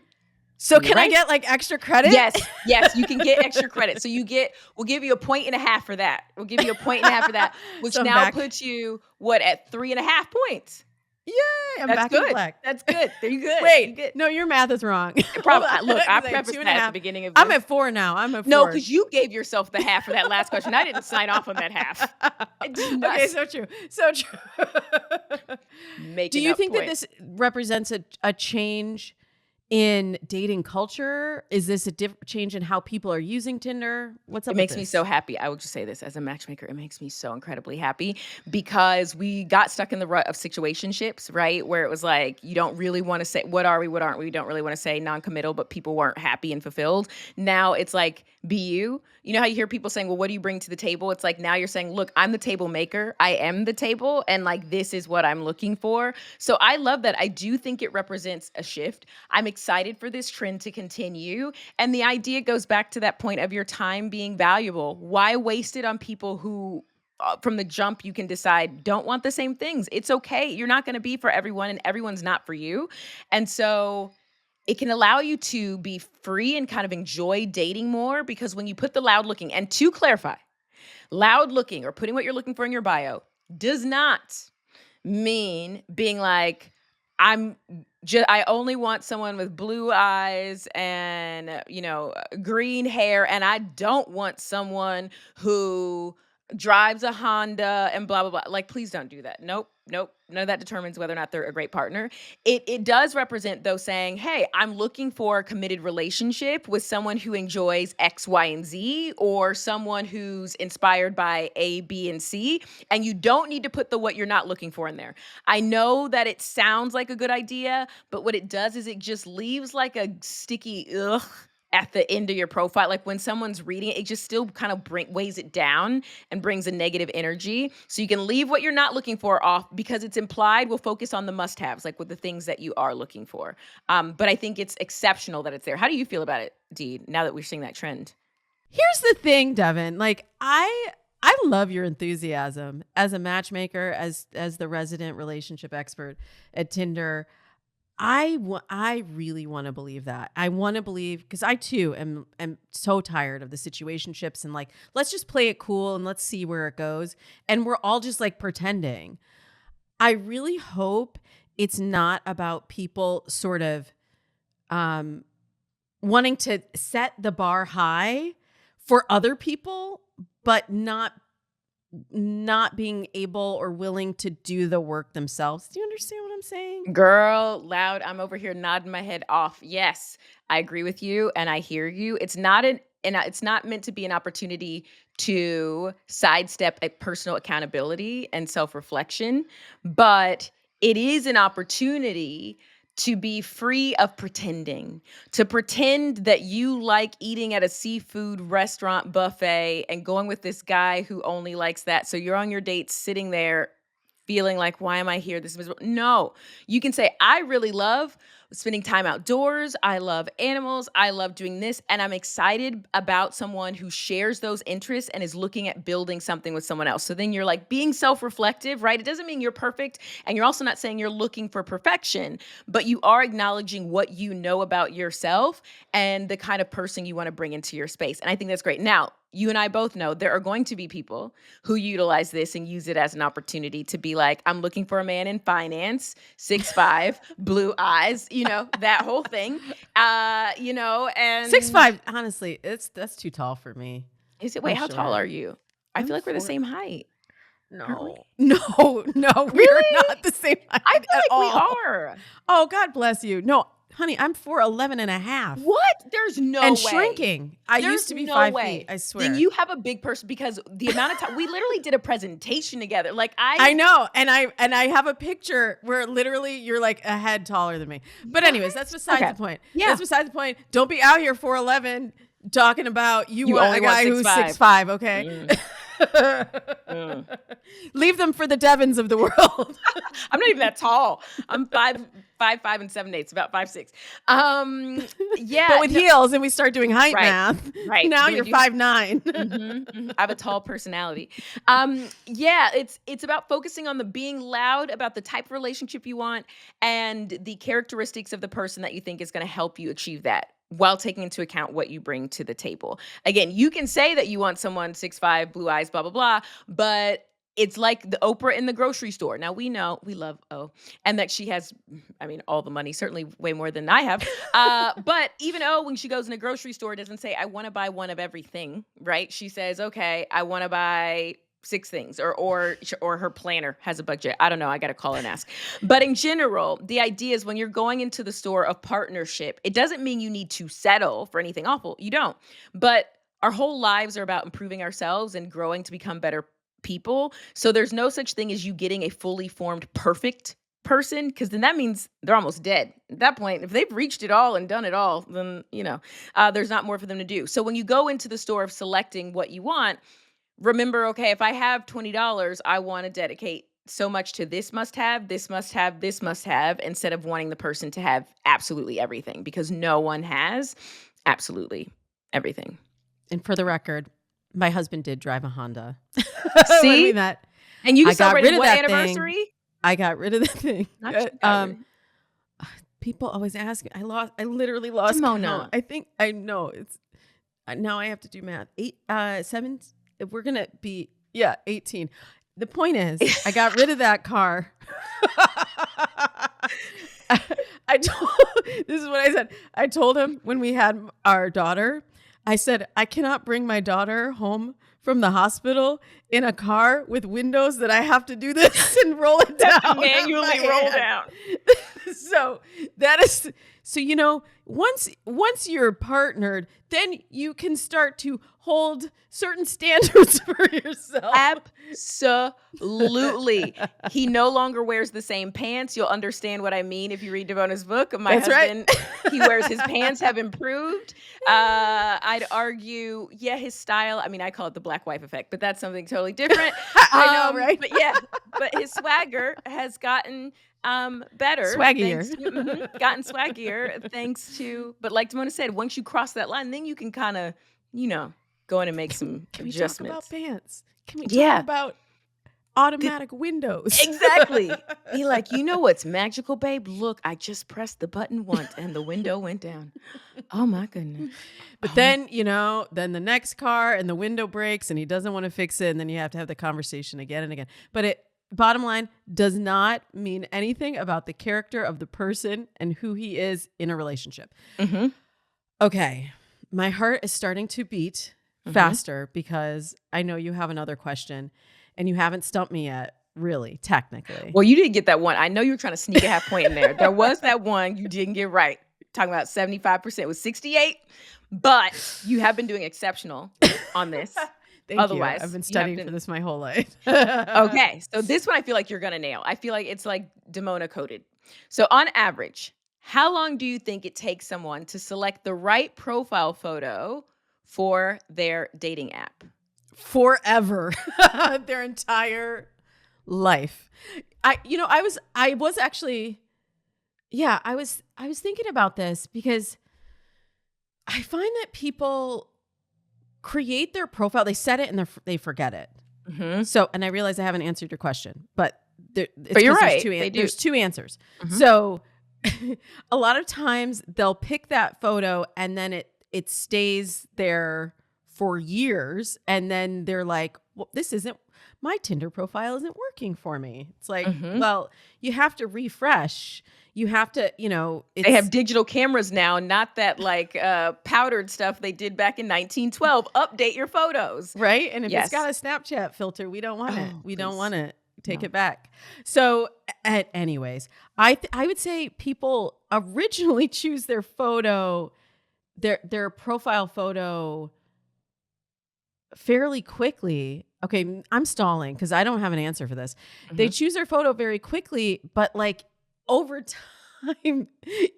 [SPEAKER 1] So
[SPEAKER 2] You're
[SPEAKER 1] can I
[SPEAKER 2] right.
[SPEAKER 1] get like extra credit?
[SPEAKER 2] Yes, yes, you can get extra credit. So we'll give you a point and a half for that. We'll give you a point and a half for that, which
[SPEAKER 1] So I'm
[SPEAKER 2] now
[SPEAKER 1] back.
[SPEAKER 2] puts you what at 3.5 points.
[SPEAKER 1] Yay, I'm
[SPEAKER 2] That's
[SPEAKER 1] back in the
[SPEAKER 2] good.
[SPEAKER 1] black.
[SPEAKER 2] That's good. There you good. You
[SPEAKER 1] Wait,
[SPEAKER 2] good.
[SPEAKER 1] no, your math is wrong. Hold
[SPEAKER 2] Probably
[SPEAKER 1] on.
[SPEAKER 2] look, I
[SPEAKER 1] 'Cause I have two
[SPEAKER 2] prefaced
[SPEAKER 1] and a
[SPEAKER 2] that at the
[SPEAKER 1] half.
[SPEAKER 2] beginning of
[SPEAKER 1] I'm
[SPEAKER 2] this.
[SPEAKER 1] at 4 now. I'm at
[SPEAKER 2] No,
[SPEAKER 1] 4.
[SPEAKER 2] because you gave yourself the half for that last question. I didn't sign off on that half. I did not
[SPEAKER 1] Okay, so true. So true. Do
[SPEAKER 2] making
[SPEAKER 1] you
[SPEAKER 2] up
[SPEAKER 1] think that
[SPEAKER 2] points.
[SPEAKER 1] this represents a change in dating culture? Is this a change in how people are using Tinder? What's
[SPEAKER 2] It
[SPEAKER 1] up with
[SPEAKER 2] makes me so
[SPEAKER 1] this?
[SPEAKER 2] happy. I will just say this as a matchmaker, it makes me so incredibly happy because we got stuck in the rut of situationships, right? Where it was like, you don't really want to say, what are we, what aren't we? We don't really want to say non-committal, but people weren't happy and fulfilled. Now it's like, be you. You know how you hear people saying, well, what do you bring to the table? It's like, now you're saying, look, I'm the table maker. I am the table. And like, this is what I'm looking for. So I love that. I do think it represents a shift. I'm excited for this trend to continue. And the idea goes back to that point of your time being valuable. Why waste it on people who from the jump you can decide don't want the same things? It's okay. You're not going to be for everyone and everyone's not for you. And so it can allow you to be free and kind of enjoy dating more because when you put the loud looking, and to clarify, loud looking or putting what you're looking for in your bio does not mean being like, I'm I only want someone with blue eyes and, green hair, and I don't want someone who drives a Honda and blah blah blah. Like, please don't do that. Nope, nope. None of that determines whether or not they're a great partner. It does represent though saying, hey, I'm looking for a committed relationship with someone who enjoys X, Y, and Z, or someone who's inspired by A, B, and C. And you don't need to put the what you're not looking for in there. I know that it sounds like a good idea, but what it does is it just leaves like a sticky ugh at the end of your profile. Like when someone's reading it, it just still kind of weighs it down and brings a negative energy. So you can leave what you're not looking for off because it's implied. We'll focus on the must-haves, like with the things that you are looking for. But I think it's exceptional that it's there. How do you feel about it, Dee, now that we're seeing that trend?
[SPEAKER 1] Here's the thing, Devyn. Like I love your enthusiasm as a matchmaker, as the resident relationship expert at Tinder. I really want to believe that. I want to believe because I too am so tired of the situationships and like let's just play it cool and let's see where it goes. And we're all just like pretending. I really hope it's not about people sort of um wanting to set the bar high for other people, but not being able or willing to do the work themselves. Do you understand what I'm saying?
[SPEAKER 2] Girl, loud. I'm over here nodding my head off. Yes, I agree with you and I hear you. It's not meant to be an opportunity to sidestep a personal accountability and self-reflection, but it is an opportunity to be free of pretending, to pretend that you like eating at a seafood restaurant buffet and going with this guy who only likes that. So you're on your date sitting there feeling like, why am I here? This is miserable. No, you can say, I really love spending time outdoors. I love animals. I love doing this. And I'm excited about someone who shares those interests and is looking at building something with someone else. So then you're like being self-reflective, right? It doesn't mean you're perfect. And you're also not saying you're looking for perfection, but you are acknowledging what you know about yourself and the kind of person you want to bring into your space. And I think that's great. Now, you and I both know there are going to be people who utilize this and use it as an opportunity to be like, I'm looking for a man in finance, 6'5", blue eyes, that whole thing. And
[SPEAKER 1] 6'5", honestly, that's too tall for me.
[SPEAKER 2] is it,
[SPEAKER 1] I'm
[SPEAKER 2] wait, how tall
[SPEAKER 1] short.
[SPEAKER 2] are you? I feel
[SPEAKER 1] I'm
[SPEAKER 2] like we're the
[SPEAKER 1] 4.
[SPEAKER 2] same height. Aren't we?
[SPEAKER 1] No, we are
[SPEAKER 2] Really?
[SPEAKER 1] not the same height
[SPEAKER 2] I feel
[SPEAKER 1] at
[SPEAKER 2] like we
[SPEAKER 1] all.
[SPEAKER 2] are.
[SPEAKER 1] Oh, God bless you. No, honey, I'm 4'11" and a half.
[SPEAKER 2] What? There's no
[SPEAKER 1] And
[SPEAKER 2] way.
[SPEAKER 1] shrinking. I
[SPEAKER 2] There's
[SPEAKER 1] used to be
[SPEAKER 2] no
[SPEAKER 1] 5
[SPEAKER 2] way.
[SPEAKER 1] feet, I swear.
[SPEAKER 2] Then you have a big person because the amount of time we literally did a presentation together. Like
[SPEAKER 1] I know, and I have a picture where literally you're like a head taller than me. But anyways, that's besides the point.
[SPEAKER 2] Yeah.
[SPEAKER 1] That's besides the point. Don't be out here 4'11" talking about you want
[SPEAKER 2] only
[SPEAKER 1] a
[SPEAKER 2] want
[SPEAKER 1] guy who's
[SPEAKER 2] 6'5".
[SPEAKER 1] 6'5", okay? Leave them for the Devyns of the world.
[SPEAKER 2] I'm not even that tall. I'm 5'5" and 7/8, about 5'6". Yeah.
[SPEAKER 1] But with heels, and we start doing height
[SPEAKER 2] Right,
[SPEAKER 1] math.
[SPEAKER 2] right.
[SPEAKER 1] Now
[SPEAKER 2] Then we
[SPEAKER 1] you're
[SPEAKER 2] do-
[SPEAKER 1] 5'9".
[SPEAKER 2] I have a tall personality. Yeah, it's about focusing on the being loud about the type of relationship you want and the characteristics of the person that you think is going to help you achieve that while taking into account what you bring to the table. Again, you can say that you want someone 6'5", blue eyes, blah, blah, blah, but it's like the Oprah in the grocery store. Now we know we love and that she has, all the money, certainly way more than I have. But even when she goes in a grocery store, doesn't say, I want to buy one of everything, right? She says, okay, I want to buy 6 things, or her planner has a budget. I don't know. I got to call and ask. But in general, the idea is when you're going into the store of partnership, it doesn't mean you need to settle for anything awful. You don't. But our whole lives are about improving ourselves and growing to become better people. So there's no such thing as you getting a fully formed perfect person, because then that means they're almost dead. At that point, if they've reached it all and done it all, then there's not more for them to do. So when you go into the store of selecting what you want, remember, okay, if I have $20, I want to dedicate so much to this must have, this must have, this must have, instead of wanting the person to have absolutely everything, because no one has absolutely everything.
[SPEAKER 1] And for the record, my husband did drive a Honda.
[SPEAKER 2] See?
[SPEAKER 1] When we met.
[SPEAKER 2] And you
[SPEAKER 1] I got rid
[SPEAKER 2] celebrated
[SPEAKER 1] of
[SPEAKER 2] what
[SPEAKER 1] that
[SPEAKER 2] anniversary?
[SPEAKER 1] thing. I got rid of the thing.
[SPEAKER 2] Not you got rid.
[SPEAKER 1] People always ask me. I literally lost
[SPEAKER 2] Damona.
[SPEAKER 1] count. I think I know it's now I have to do math. 7. We're gonna be 18. The point is, I got rid of that car. This is what I said. I told him when we had our daughter, I said, I cannot bring my daughter home from the hospital in a car with windows that I have to do this and roll it down.
[SPEAKER 2] Manually roll down.
[SPEAKER 1] So once you're partnered, then you can start to hold certain standards for yourself.
[SPEAKER 2] Absolutely. He no longer wears the same pants. You'll understand what I mean if you read Devona's book. My
[SPEAKER 1] That's
[SPEAKER 2] husband, he wears his pants have improved. I'd argue, his style. I mean, I call it the black wife effect, but that's something totally different.
[SPEAKER 1] I know, right?
[SPEAKER 2] But his swagger has gotten better.
[SPEAKER 1] Swaggier.
[SPEAKER 2] Gotten swaggier thanks to, but like Damona said, once you cross that line, then you can kind of, go in and make some
[SPEAKER 1] Can we
[SPEAKER 2] adjustments.
[SPEAKER 1] talk about pants? Can we talk about automatic windows?
[SPEAKER 2] Exactly. Be like, what's magical, babe? Look, I just pressed the button once and the window went down. Oh my goodness.
[SPEAKER 1] But then, then the next car and the window breaks and he doesn't want to fix it. And then you have to have the conversation again and again. But bottom line, does not mean anything about the character of the person and who he is in a relationship.
[SPEAKER 2] Mm-hmm.
[SPEAKER 1] Okay. My heart is starting to beat faster because I know you have another question and you haven't stumped me yet, really, technically.
[SPEAKER 2] Well, you didn't get that one. I know you were trying to sneak a half point in there. There was that one you didn't get right. Talking about 75%. It was 68, but you have been doing exceptional on this.
[SPEAKER 1] Otherwise, I've been studying for this my whole life.
[SPEAKER 2] Okay. So this one I feel like you're going to nail. I feel like it's like Damona coded. So on average, how long do you think it takes someone to select the right profile photo for their dating app?
[SPEAKER 1] Forever. Their entire life. I was thinking about this because I find that people create their profile, they set it and they forget it.
[SPEAKER 2] Mm-hmm.
[SPEAKER 1] So, and I realize I haven't answered your question, but
[SPEAKER 2] you're right.
[SPEAKER 1] There's two answers.
[SPEAKER 2] Mm-hmm.
[SPEAKER 1] So a lot of times they'll pick that photo and then it stays there for years. And then they're like, well, my Tinder profile isn't working for me. It's like, well, you have to refresh. You have to,
[SPEAKER 2] they have digital cameras now, not that like powdered stuff they did back in 1912. Update your photos.
[SPEAKER 1] Right. And if it's got a Snapchat filter, we don't want it. We don't want it. Take it back. So anyways, I would say people originally choose their photo, their profile photo fairly quickly. Okay, I'm stalling because I don't have an answer for this. They choose their photo very quickly, but like over time,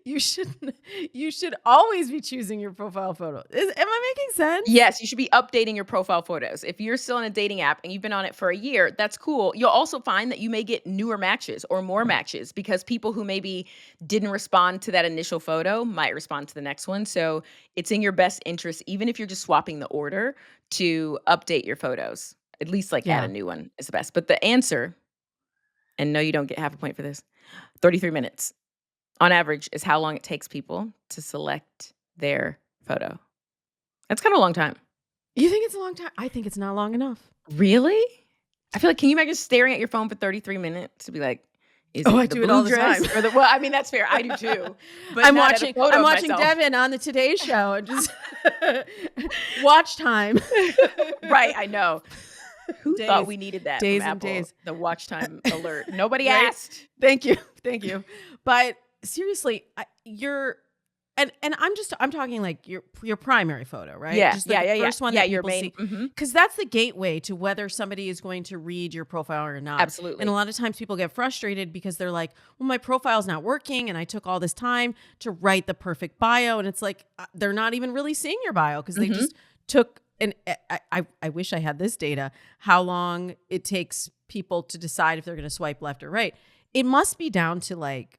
[SPEAKER 1] you should always be choosing your profile photo. Am I making sense?
[SPEAKER 2] Yes, you should be updating your profile photos. If you're still in a dating app and you've been on it for a year, that's cool. You'll also find that you may get newer matches or more matches because people who maybe didn't respond to that initial photo might respond to the next one. So it's in your best interest, even if you're just swapping the order, to update your photos. At least add a new one is the best. But the answer, and no, you don't get half a point for this, 33 minutes on average is how long it takes people to select their photo. That's kind of a long time.
[SPEAKER 1] You think it's a long time? I think it's not long enough.
[SPEAKER 2] Really? I feel like, can you imagine staring at your phone for 33 minutes to be like,
[SPEAKER 1] I do it all the time.
[SPEAKER 2] Well, I mean, that's fair. I do too. But
[SPEAKER 1] I'm watching Devyn on the Today Show and just watch time.
[SPEAKER 2] Right, I know. Who thought
[SPEAKER 1] Days,
[SPEAKER 2] we needed that from
[SPEAKER 1] days and
[SPEAKER 2] Apple?
[SPEAKER 1] days.
[SPEAKER 2] The watch time alert. Nobody
[SPEAKER 1] Right?
[SPEAKER 2] asked.
[SPEAKER 1] Thank you. Thank you. But seriously, you're and I'm talking like your primary photo, right?
[SPEAKER 2] Yeah,
[SPEAKER 1] Just like
[SPEAKER 2] yeah,
[SPEAKER 1] the
[SPEAKER 2] yeah, yeah.
[SPEAKER 1] first one
[SPEAKER 2] Yeah,
[SPEAKER 1] that
[SPEAKER 2] your
[SPEAKER 1] people
[SPEAKER 2] main
[SPEAKER 1] see. Cuz that's the gateway to whether somebody is going to read your profile or not. And a
[SPEAKER 2] absolutely.
[SPEAKER 1] lot of times people get frustrated because they're like, "Well, my profile's not working and I took all this time to write the perfect bio." And it's like they're not even really seeing your bio because they
[SPEAKER 2] Mhm.
[SPEAKER 1] just took and I wish I had this data, how long it takes people to decide if they're going to swipe left or right. It must be down to like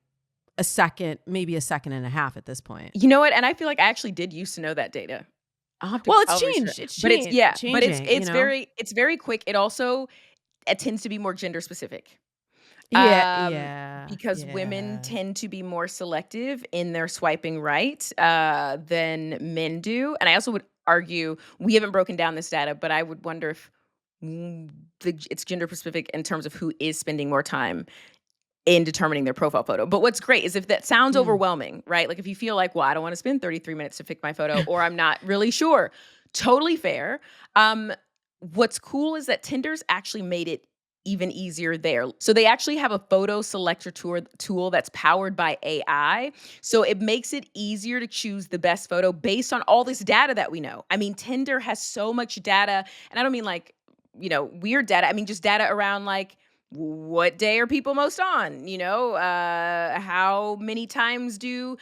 [SPEAKER 1] a second, maybe a second and a half at this point.
[SPEAKER 2] You know what? And I feel like I actually did used to know that data.
[SPEAKER 1] Well, it's
[SPEAKER 2] I'll research it.
[SPEAKER 1] changed. It's
[SPEAKER 2] But
[SPEAKER 1] changing, you know?
[SPEAKER 2] it's very quick. It also it tends to be more gender specific.
[SPEAKER 1] Yeah,
[SPEAKER 2] Because women
[SPEAKER 1] yeah.
[SPEAKER 2] tend to be more selective in their swiping right, than men do, and I also would argue we haven't broken down this data, but I would wonder if, it's gender specific in terms of who is spending more time in determining their profile photo. But what's great is if that sounds
[SPEAKER 1] Mm.
[SPEAKER 2] overwhelming, right? Like if you feel like, well, I don't want to spend 33 minutes to pick my photo, or I'm not really sure, totally fair. Um, what's cool is that Tinder's actually made it even easier there. So they actually have a photo selector tool that's powered by AI. So it makes it easier to choose the best photo based on all this data that we know. I mean, Tinder has so much data, and I don't mean like, weird data. I mean just data around like what day are people most on, how many times do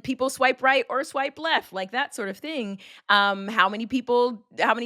[SPEAKER 2] people swipe right or swipe left, like that sort of thing. How many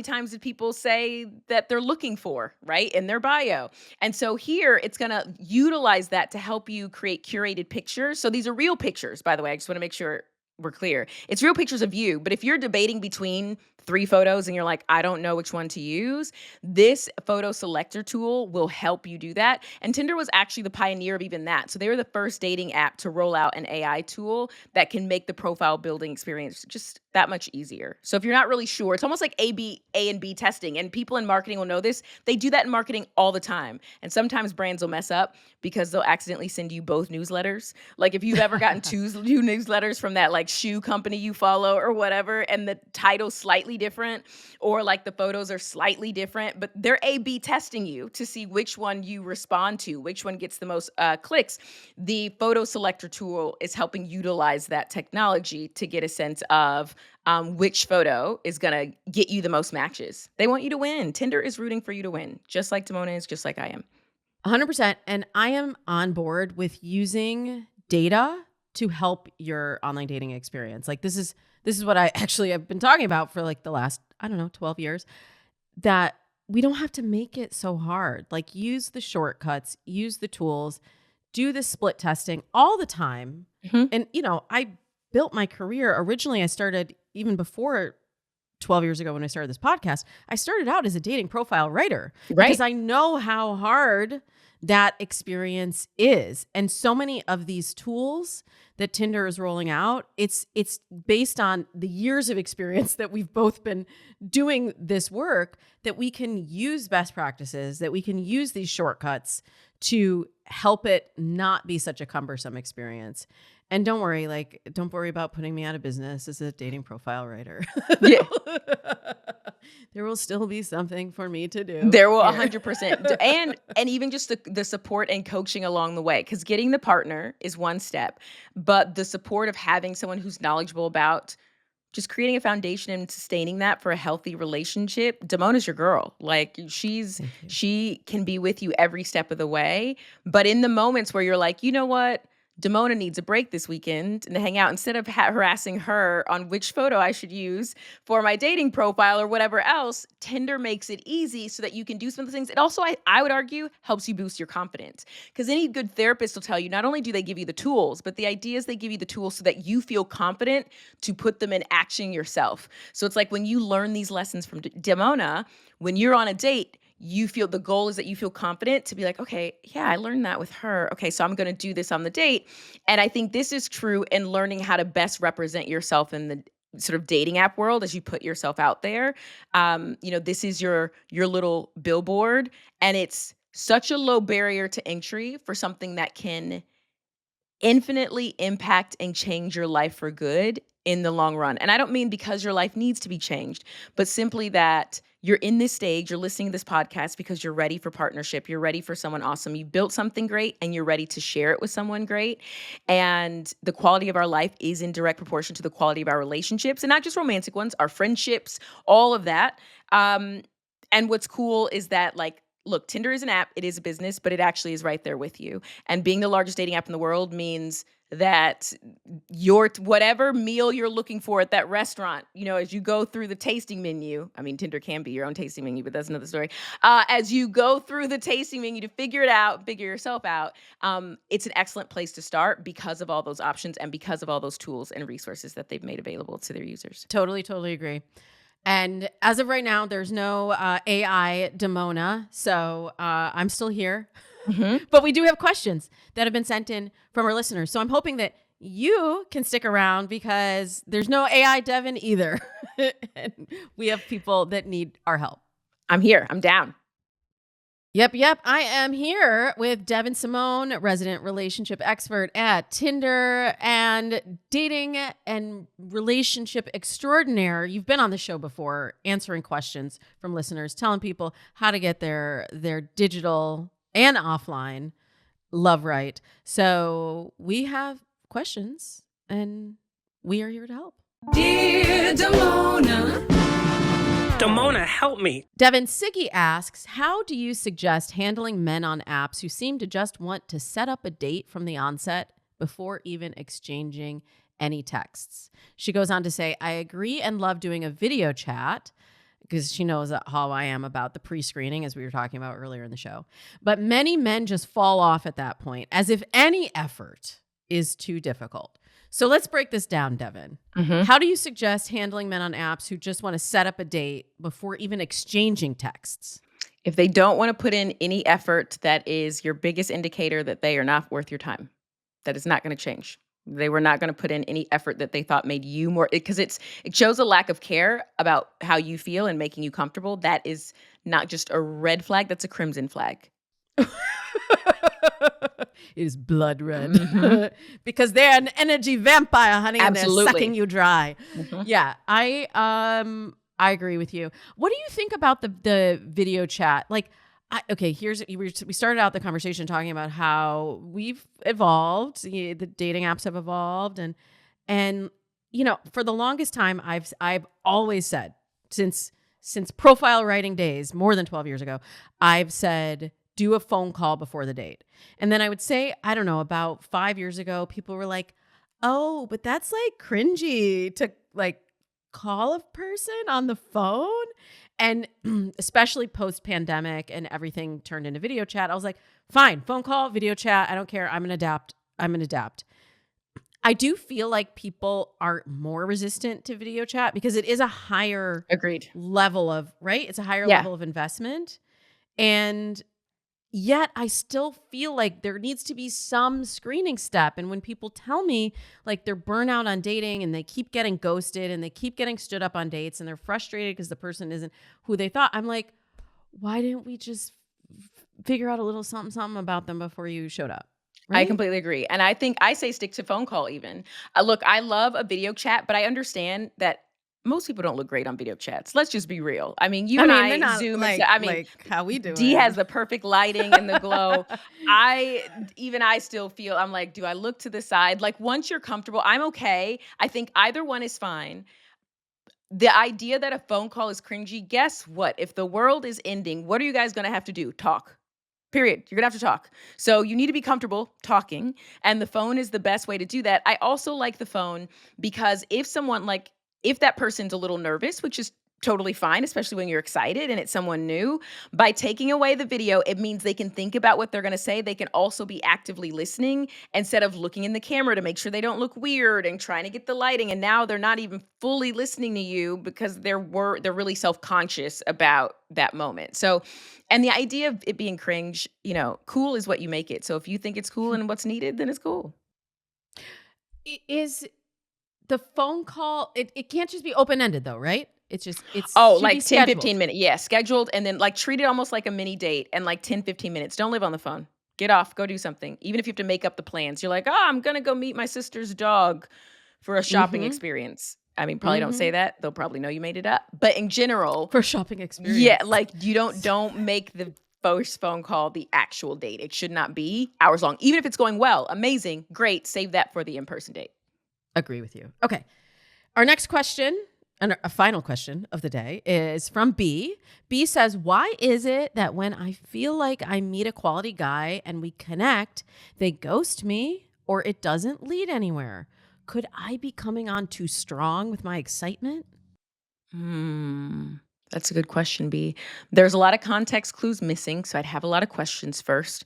[SPEAKER 2] times did people say that they're looking for, right, in their bio? And so here it's going to utilize that to help you create curated pictures. So these are real pictures, by the way. I just want to make sure we're clear. It's real pictures of you, but if you're debating between three photos and you're like, I don't know which one to use, this photo selector tool will help you do that. And Tinder was actually the pioneer of even that. So they were the first dating app to roll out an AI tool that can make the profile building experience just that much easier. So if you're not really sure, it's almost like A and B testing. And people in marketing will know this. They do that in marketing all the time. And sometimes brands will mess up because they'll accidentally send you both newsletters. Like if you've ever gotten two newsletters from that like shoe company you follow or whatever, and the title's slightly different, or like the photos are slightly different, but they're A/B testing you to see which one you respond to, which one gets the most clicks. The photo selector tool is helping utilize that technology to get a sense of which photo is going to get you the most matches. They want you to win. Tinder is rooting for you to win, just like Damona is, just like I am.
[SPEAKER 1] 100%. And I am on board with using data to help your online dating experience. Like this is what I actually have been talking about for like the last, I don't know, 12 years, that we don't have to make it so hard. Like use the shortcuts, use the tools, do the split testing all the time.
[SPEAKER 2] Mhm.
[SPEAKER 1] And I built my career. Originally I started even before 12 years ago when I started this podcast, I started out as a dating profile writer because
[SPEAKER 2] Right.
[SPEAKER 1] I know how hard that experience is. And so many of these tools that Tinder is rolling out, it's based on the years of experience that we've both been doing this work, that we can use best practices, that we can use these shortcuts to help it not be such a cumbersome experience. And don't worry about putting me out of business as a dating profile writer.
[SPEAKER 2] Yeah.
[SPEAKER 1] There will still be something for me to do
[SPEAKER 2] There will
[SPEAKER 1] here.
[SPEAKER 2] 100% and even just the support and coaching along the way, because getting the partner is one step, but the support of having someone who's knowledgeable about just creating a foundation and sustaining that for a healthy relationship. Damona's your girl. Like
[SPEAKER 1] Thank you.
[SPEAKER 2] she can be with you every step of the way. But in the moments where you're like, you know what? Damona needs a break this weekend and to hang out, instead of harassing her on which photo I should use for my dating profile or whatever else, Tinder makes it easy so that you can do some of the things. It also, I would argue, helps you boost your confidence. Because any good therapist will tell you, not only do they give you the tools, but the idea is they give you the tools so that you feel confident to put them in action yourself. So it's like when you learn these lessons from Damona, when you're on a date, the goal is that you feel confident to be like, okay, yeah, I learned that with her. Okay, so I'm going to do this on the date. And I think this is true in learning how to best represent yourself in the sort of dating app world as you put yourself out there. This is your little billboard, and it's such a low barrier to entry for something that can infinitely impact and change your life for good in the long run. And I don't mean because your life needs to be changed, but simply that you're in this stage, you're listening to this podcast because you're ready for partnership, you're ready for someone awesome. You built something great and you're ready to share it with someone great. And the quality of our life is in direct proportion to the quality of our relationships, and not just romantic ones, our friendships, all of that. And what's cool is that, like, look, Tinder is an app, it is a business, but it actually is right there with you. And being the largest dating app in the world means that your whatever meal you're looking for at that restaurant, as you go through the tasting menu, I mean, Tinder can be your own tasting menu, but that's another story. As you go through the tasting menu to figure it out, figure yourself out, it's an excellent place to start because of all those options and because of all those tools and resources that they've made available to their users.
[SPEAKER 1] Totally agree. And as of right now, there's no AI Damona, so I'm still here. But we do have questions that have been sent in from our listeners. So I'm hoping that you can stick around because there's no AI Devyn either. And we have people that need our help.
[SPEAKER 2] I'm here. I'm down.
[SPEAKER 1] Yep. I am here with Devyn Simone, resident relationship expert at Tinder and dating and relationship extraordinaire. You've been on the show before answering questions from listeners, telling people how to get their digital and offline love right. So we have questions and we are here to help.
[SPEAKER 3] Dear Damona.
[SPEAKER 4] Damona, help me.
[SPEAKER 1] Devyn, Siggy asks, how do you suggest handling men on apps who seem to just want to set up a date from the onset before even exchanging any texts? She goes on to say, I agree and love doing a video chat because she knows how I am about the pre-screening, as we were talking about earlier in the show. But many men just fall off at that point, as if any effort is too difficult. So let's break this down, Devyn. How do you suggest handling men on apps who just want to set up a date before even exchanging texts?
[SPEAKER 2] If they don't want to put in any effort, that is your biggest indicator that they are not worth your time. That is not going to change. They were not going to put in any effort that they thought made you more, because it shows a lack of care about how you feel and making you comfortable. That is not just a red flag, that's a crimson flag.
[SPEAKER 1] It is blood red because they're an energy vampire, honey,
[SPEAKER 2] Absolutely.
[SPEAKER 1] and they're sucking you dry. Yeah, I agree with you. What do you think about the video chat? Like, we started out the conversation talking about how we've evolved, the dating apps have evolved, and for the longest time, I've always said since profile writing days, more than 12 years ago, I've said, do a phone call before the date. And then I would say, I don't know, about 5 years ago, people were like, oh, but that's like cringy to like call a person on the phone. And especially post-pandemic and everything turned into video chat, I was like, fine, phone call, video chat. I don't care. I'm going to adapt. I do feel like people are more resistant to video chat because it is a higher
[SPEAKER 2] Agreed.
[SPEAKER 1] level of, right? It's a higher level of investment. And yet I still feel like there needs to be some screening step. And when people tell me like they're burnout on dating and they keep getting ghosted and they keep getting stood up on dates and they're frustrated because the person isn't who they thought, I'm like, why didn't we just figure out a little something about them before you showed up? Right?
[SPEAKER 2] I completely agree. And I think I say stick to phone call even. Look, I love a video chat, but I understand that most people don't look great on video chats. Let's just be real. I mean,
[SPEAKER 1] they're
[SPEAKER 2] I
[SPEAKER 1] not
[SPEAKER 2] Zoom.
[SPEAKER 1] like, like how we do
[SPEAKER 2] D
[SPEAKER 1] it.
[SPEAKER 2] has the perfect lighting and the glow. I still feel, I'm like, do I look to the side? Like once you're comfortable, I'm okay. I think either one is fine. The idea that a phone call is cringy, guess what? If the world is ending, what are you guys going to have to do? Talk. Period. You're going to have to talk. So you need to be comfortable talking. And the phone is the best way to do that. I also like the phone because if that person's a little nervous, which is totally fine, especially when you're excited and it's someone new, by taking away the video, it means they can think about what they're going to say. They can also be actively listening instead of looking in the camera to make sure they don't look weird and trying to get the lighting. And now they're not even fully listening to you because they're really self-conscious about that moment. So, and the idea of it being cringe, cool is what you make it. So if you think it's cool and what's needed, then it's cool.
[SPEAKER 1] Is the phone call, it can't just be open-ended though, right? It's
[SPEAKER 2] like 10, 15 minutes. Yeah, scheduled. And then like treat it almost like a mini date and like 10, 15 minutes. Don't live on the phone. Get off, go do something. Even if you have to make up the plans. You're like, I'm going to go meet my sister's dog. for a shopping
[SPEAKER 1] Mhm.
[SPEAKER 2] experience. I mean, probably don't say
[SPEAKER 1] Mhm.
[SPEAKER 2] that. They'll probably know you made it up. But in general,
[SPEAKER 1] For shopping
[SPEAKER 2] yeah,
[SPEAKER 1] experience.
[SPEAKER 2] like you don't make the first phone call the actual date. It should not be hours long. Even if it's going well, amazing, great. Save that for the in-person date.
[SPEAKER 1] Agree with you. Okay. Our next question, and a final question of the day, is from B. B says, why is it that when I feel like I meet a quality guy and we connect, they ghost me or it doesn't lead anywhere? Could I be coming on too strong with my excitement?
[SPEAKER 2] Hmm. That's a good question, B. There's a lot of context clues missing, so I'd have a lot of questions first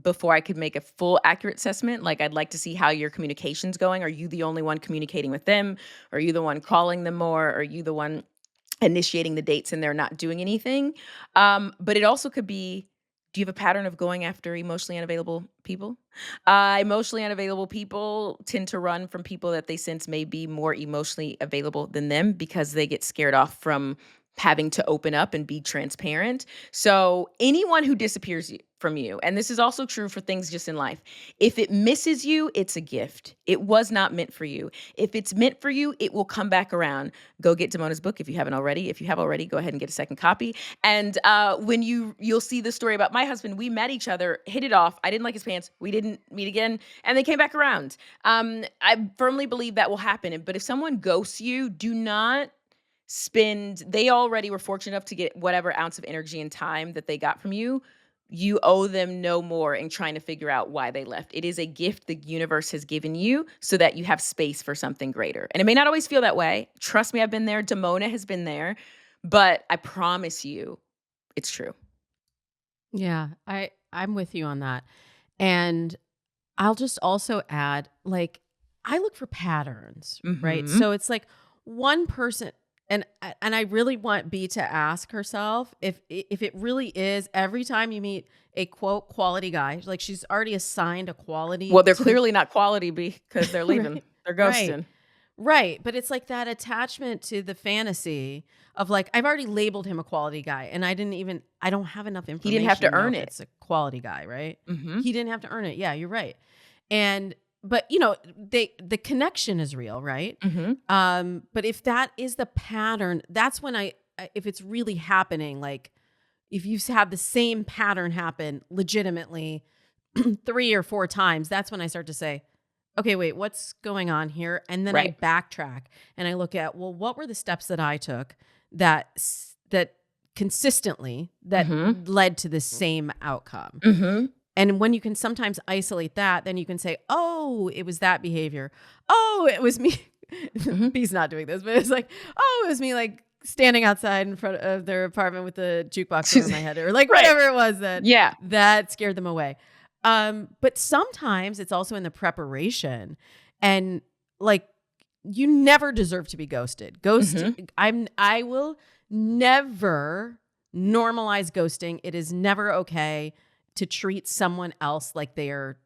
[SPEAKER 2] before I could make a full accurate assessment. Like, I'd like to see how your communication's going. Are you the only one communicating with them? Are you the one calling them more? Are you the one initiating the dates and they're not doing anything? But it also could be, do you have a pattern of going after emotionally unavailable people? Emotionally unavailable people tend to run from people that they sense may be more emotionally available than them because they get scared off from having to open up and be transparent. So, anyone who disappears from you, and this is also true for things just in life, if it misses you, it's a gift. It was not meant for you. If it's meant for you, it will come back around. Go get Damona's book if you haven't already. If you have already, go ahead and get a second copy. And when you'll see the story about my husband. We met each other, hit it off. I didn't like his pants. We didn't meet again, and they came back around. I firmly believe that will happen. But if someone ghosts you, do not spend. They already were fortunate enough to get whatever ounce of energy and time that they got from you. You owe them no more in trying to figure out why they left. It is a gift the universe has given you so that you have space for something greater. And it may not always feel that way. Trust me, I've been there. Damona has been there. But I promise you, it's true.
[SPEAKER 1] Yeah, I'm with you on that. And I'll just also add, like, I look for patterns, right?
[SPEAKER 2] Mhm.
[SPEAKER 1] So it's like one person, and I really want B to ask herself if it really is every time you meet a quote quality guy, like she's already assigned a quality
[SPEAKER 2] Well, they're
[SPEAKER 1] to the
[SPEAKER 2] clearly not quality because they're leaving.
[SPEAKER 1] right,
[SPEAKER 2] They're
[SPEAKER 1] right,
[SPEAKER 2] ghosting.
[SPEAKER 1] right. But it's like that attachment to the fantasy of like I've already labeled him a quality guy, and I don't have enough
[SPEAKER 2] He didn't have to
[SPEAKER 1] information to know
[SPEAKER 2] earn
[SPEAKER 1] if
[SPEAKER 2] it.
[SPEAKER 1] it's a quality guy, right?
[SPEAKER 2] Mhm.
[SPEAKER 1] He didn't have to earn it. Yeah, you're right. And but the connection is real, right?
[SPEAKER 2] Mhm.
[SPEAKER 1] But if that is the pattern, that's when if it's really happening, like if you've had the same pattern happen legitimately 3 or 4 times, that's when I start to say, okay, wait, what's going on here? And then I
[SPEAKER 2] Right.
[SPEAKER 1] backtrack and I look at, well, what were the steps that I took that consistently that
[SPEAKER 2] Mhm.
[SPEAKER 1] led to the same outcome?
[SPEAKER 2] Mhm.
[SPEAKER 1] And when you can sometimes isolate that, then you can say, oh, it was that behavior. Oh, it was me.
[SPEAKER 2] Mhm.
[SPEAKER 1] B's not doing this, but it's like, oh, it was me like standing outside in front of their apartment with the jukebox over my head or like
[SPEAKER 2] Right.
[SPEAKER 1] whatever it was
[SPEAKER 2] Yeah.
[SPEAKER 1] that scared them away. But sometimes it's also in the preparation and like you never deserve to be ghosted.
[SPEAKER 2] Mhm.
[SPEAKER 1] I will never normalize ghosting. It is never okay to treat someone else like they're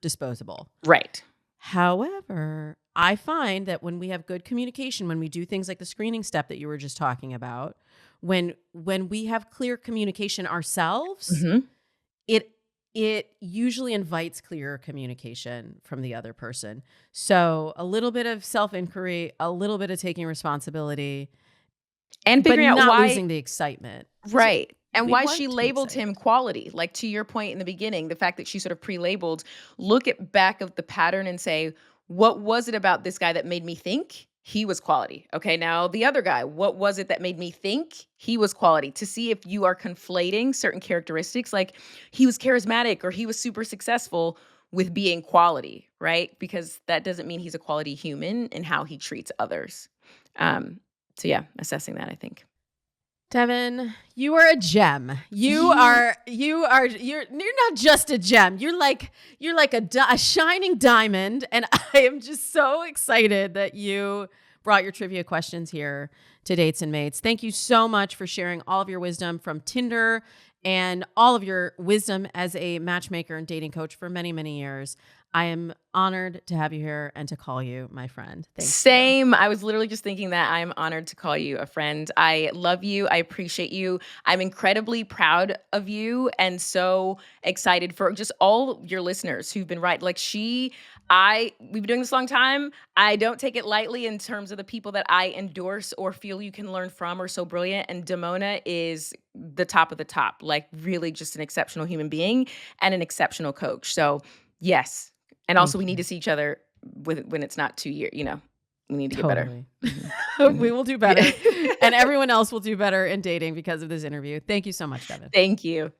[SPEAKER 1] disposable.
[SPEAKER 2] Right.
[SPEAKER 1] However, I find that when we have good communication, when we do things like the screening step that you were just talking about, when we have clear communication ourselves,
[SPEAKER 2] Mhm.
[SPEAKER 1] it it usually invites clearer communication from the other person. So, a little bit of self-inquiry, a little bit of taking responsibility,
[SPEAKER 2] And
[SPEAKER 1] but
[SPEAKER 2] figuring out
[SPEAKER 1] not
[SPEAKER 2] why.
[SPEAKER 1] losing the excitement. So,
[SPEAKER 2] Right. And
[SPEAKER 1] we
[SPEAKER 2] why she
[SPEAKER 1] want to be
[SPEAKER 2] labeled him
[SPEAKER 1] excited.
[SPEAKER 2] quality. Like, to your point in the beginning, the fact that she sort of pre-labeled, look at back of the pattern and say, what was it about this guy that made me think he was quality? Okay, now the other guy, what was it that made me think he was quality? To see if you are conflating certain characteristics, like he was charismatic or he was super successful with being quality, right? Because that doesn't mean he's a quality human in how he treats others. Um, so yeah, assessing that, I think.
[SPEAKER 1] Devyn, you are a gem.
[SPEAKER 2] You
[SPEAKER 1] You're not just a gem. You're like a shining diamond, and I am just so excited that you brought your trivia questions here to Dates and Mates. Thank you so much for sharing all of your wisdom from Tinder and all of your wisdom as a matchmaker and dating coach for many, many years. I am honored to have you here and to call you my friend. Thank you.
[SPEAKER 2] Same. I was literally just thinking that. I'm honored to call you a friend. I love you. I appreciate you. I'm incredibly proud of you and so excited for just all your listeners who've been right. Like we've been doing this a long time. I don't take it lightly in terms of the people that I endorse or feel you can learn from are so brilliant. And Damona is the top of the top, like really just an exceptional human being and an exceptional coach. So yes. And also we need to see each other when it's not 2 years, we need to get better.
[SPEAKER 1] We will do better. And everyone else will do better in dating because of this interview. Thank you so much, Devyn.
[SPEAKER 2] Thank you.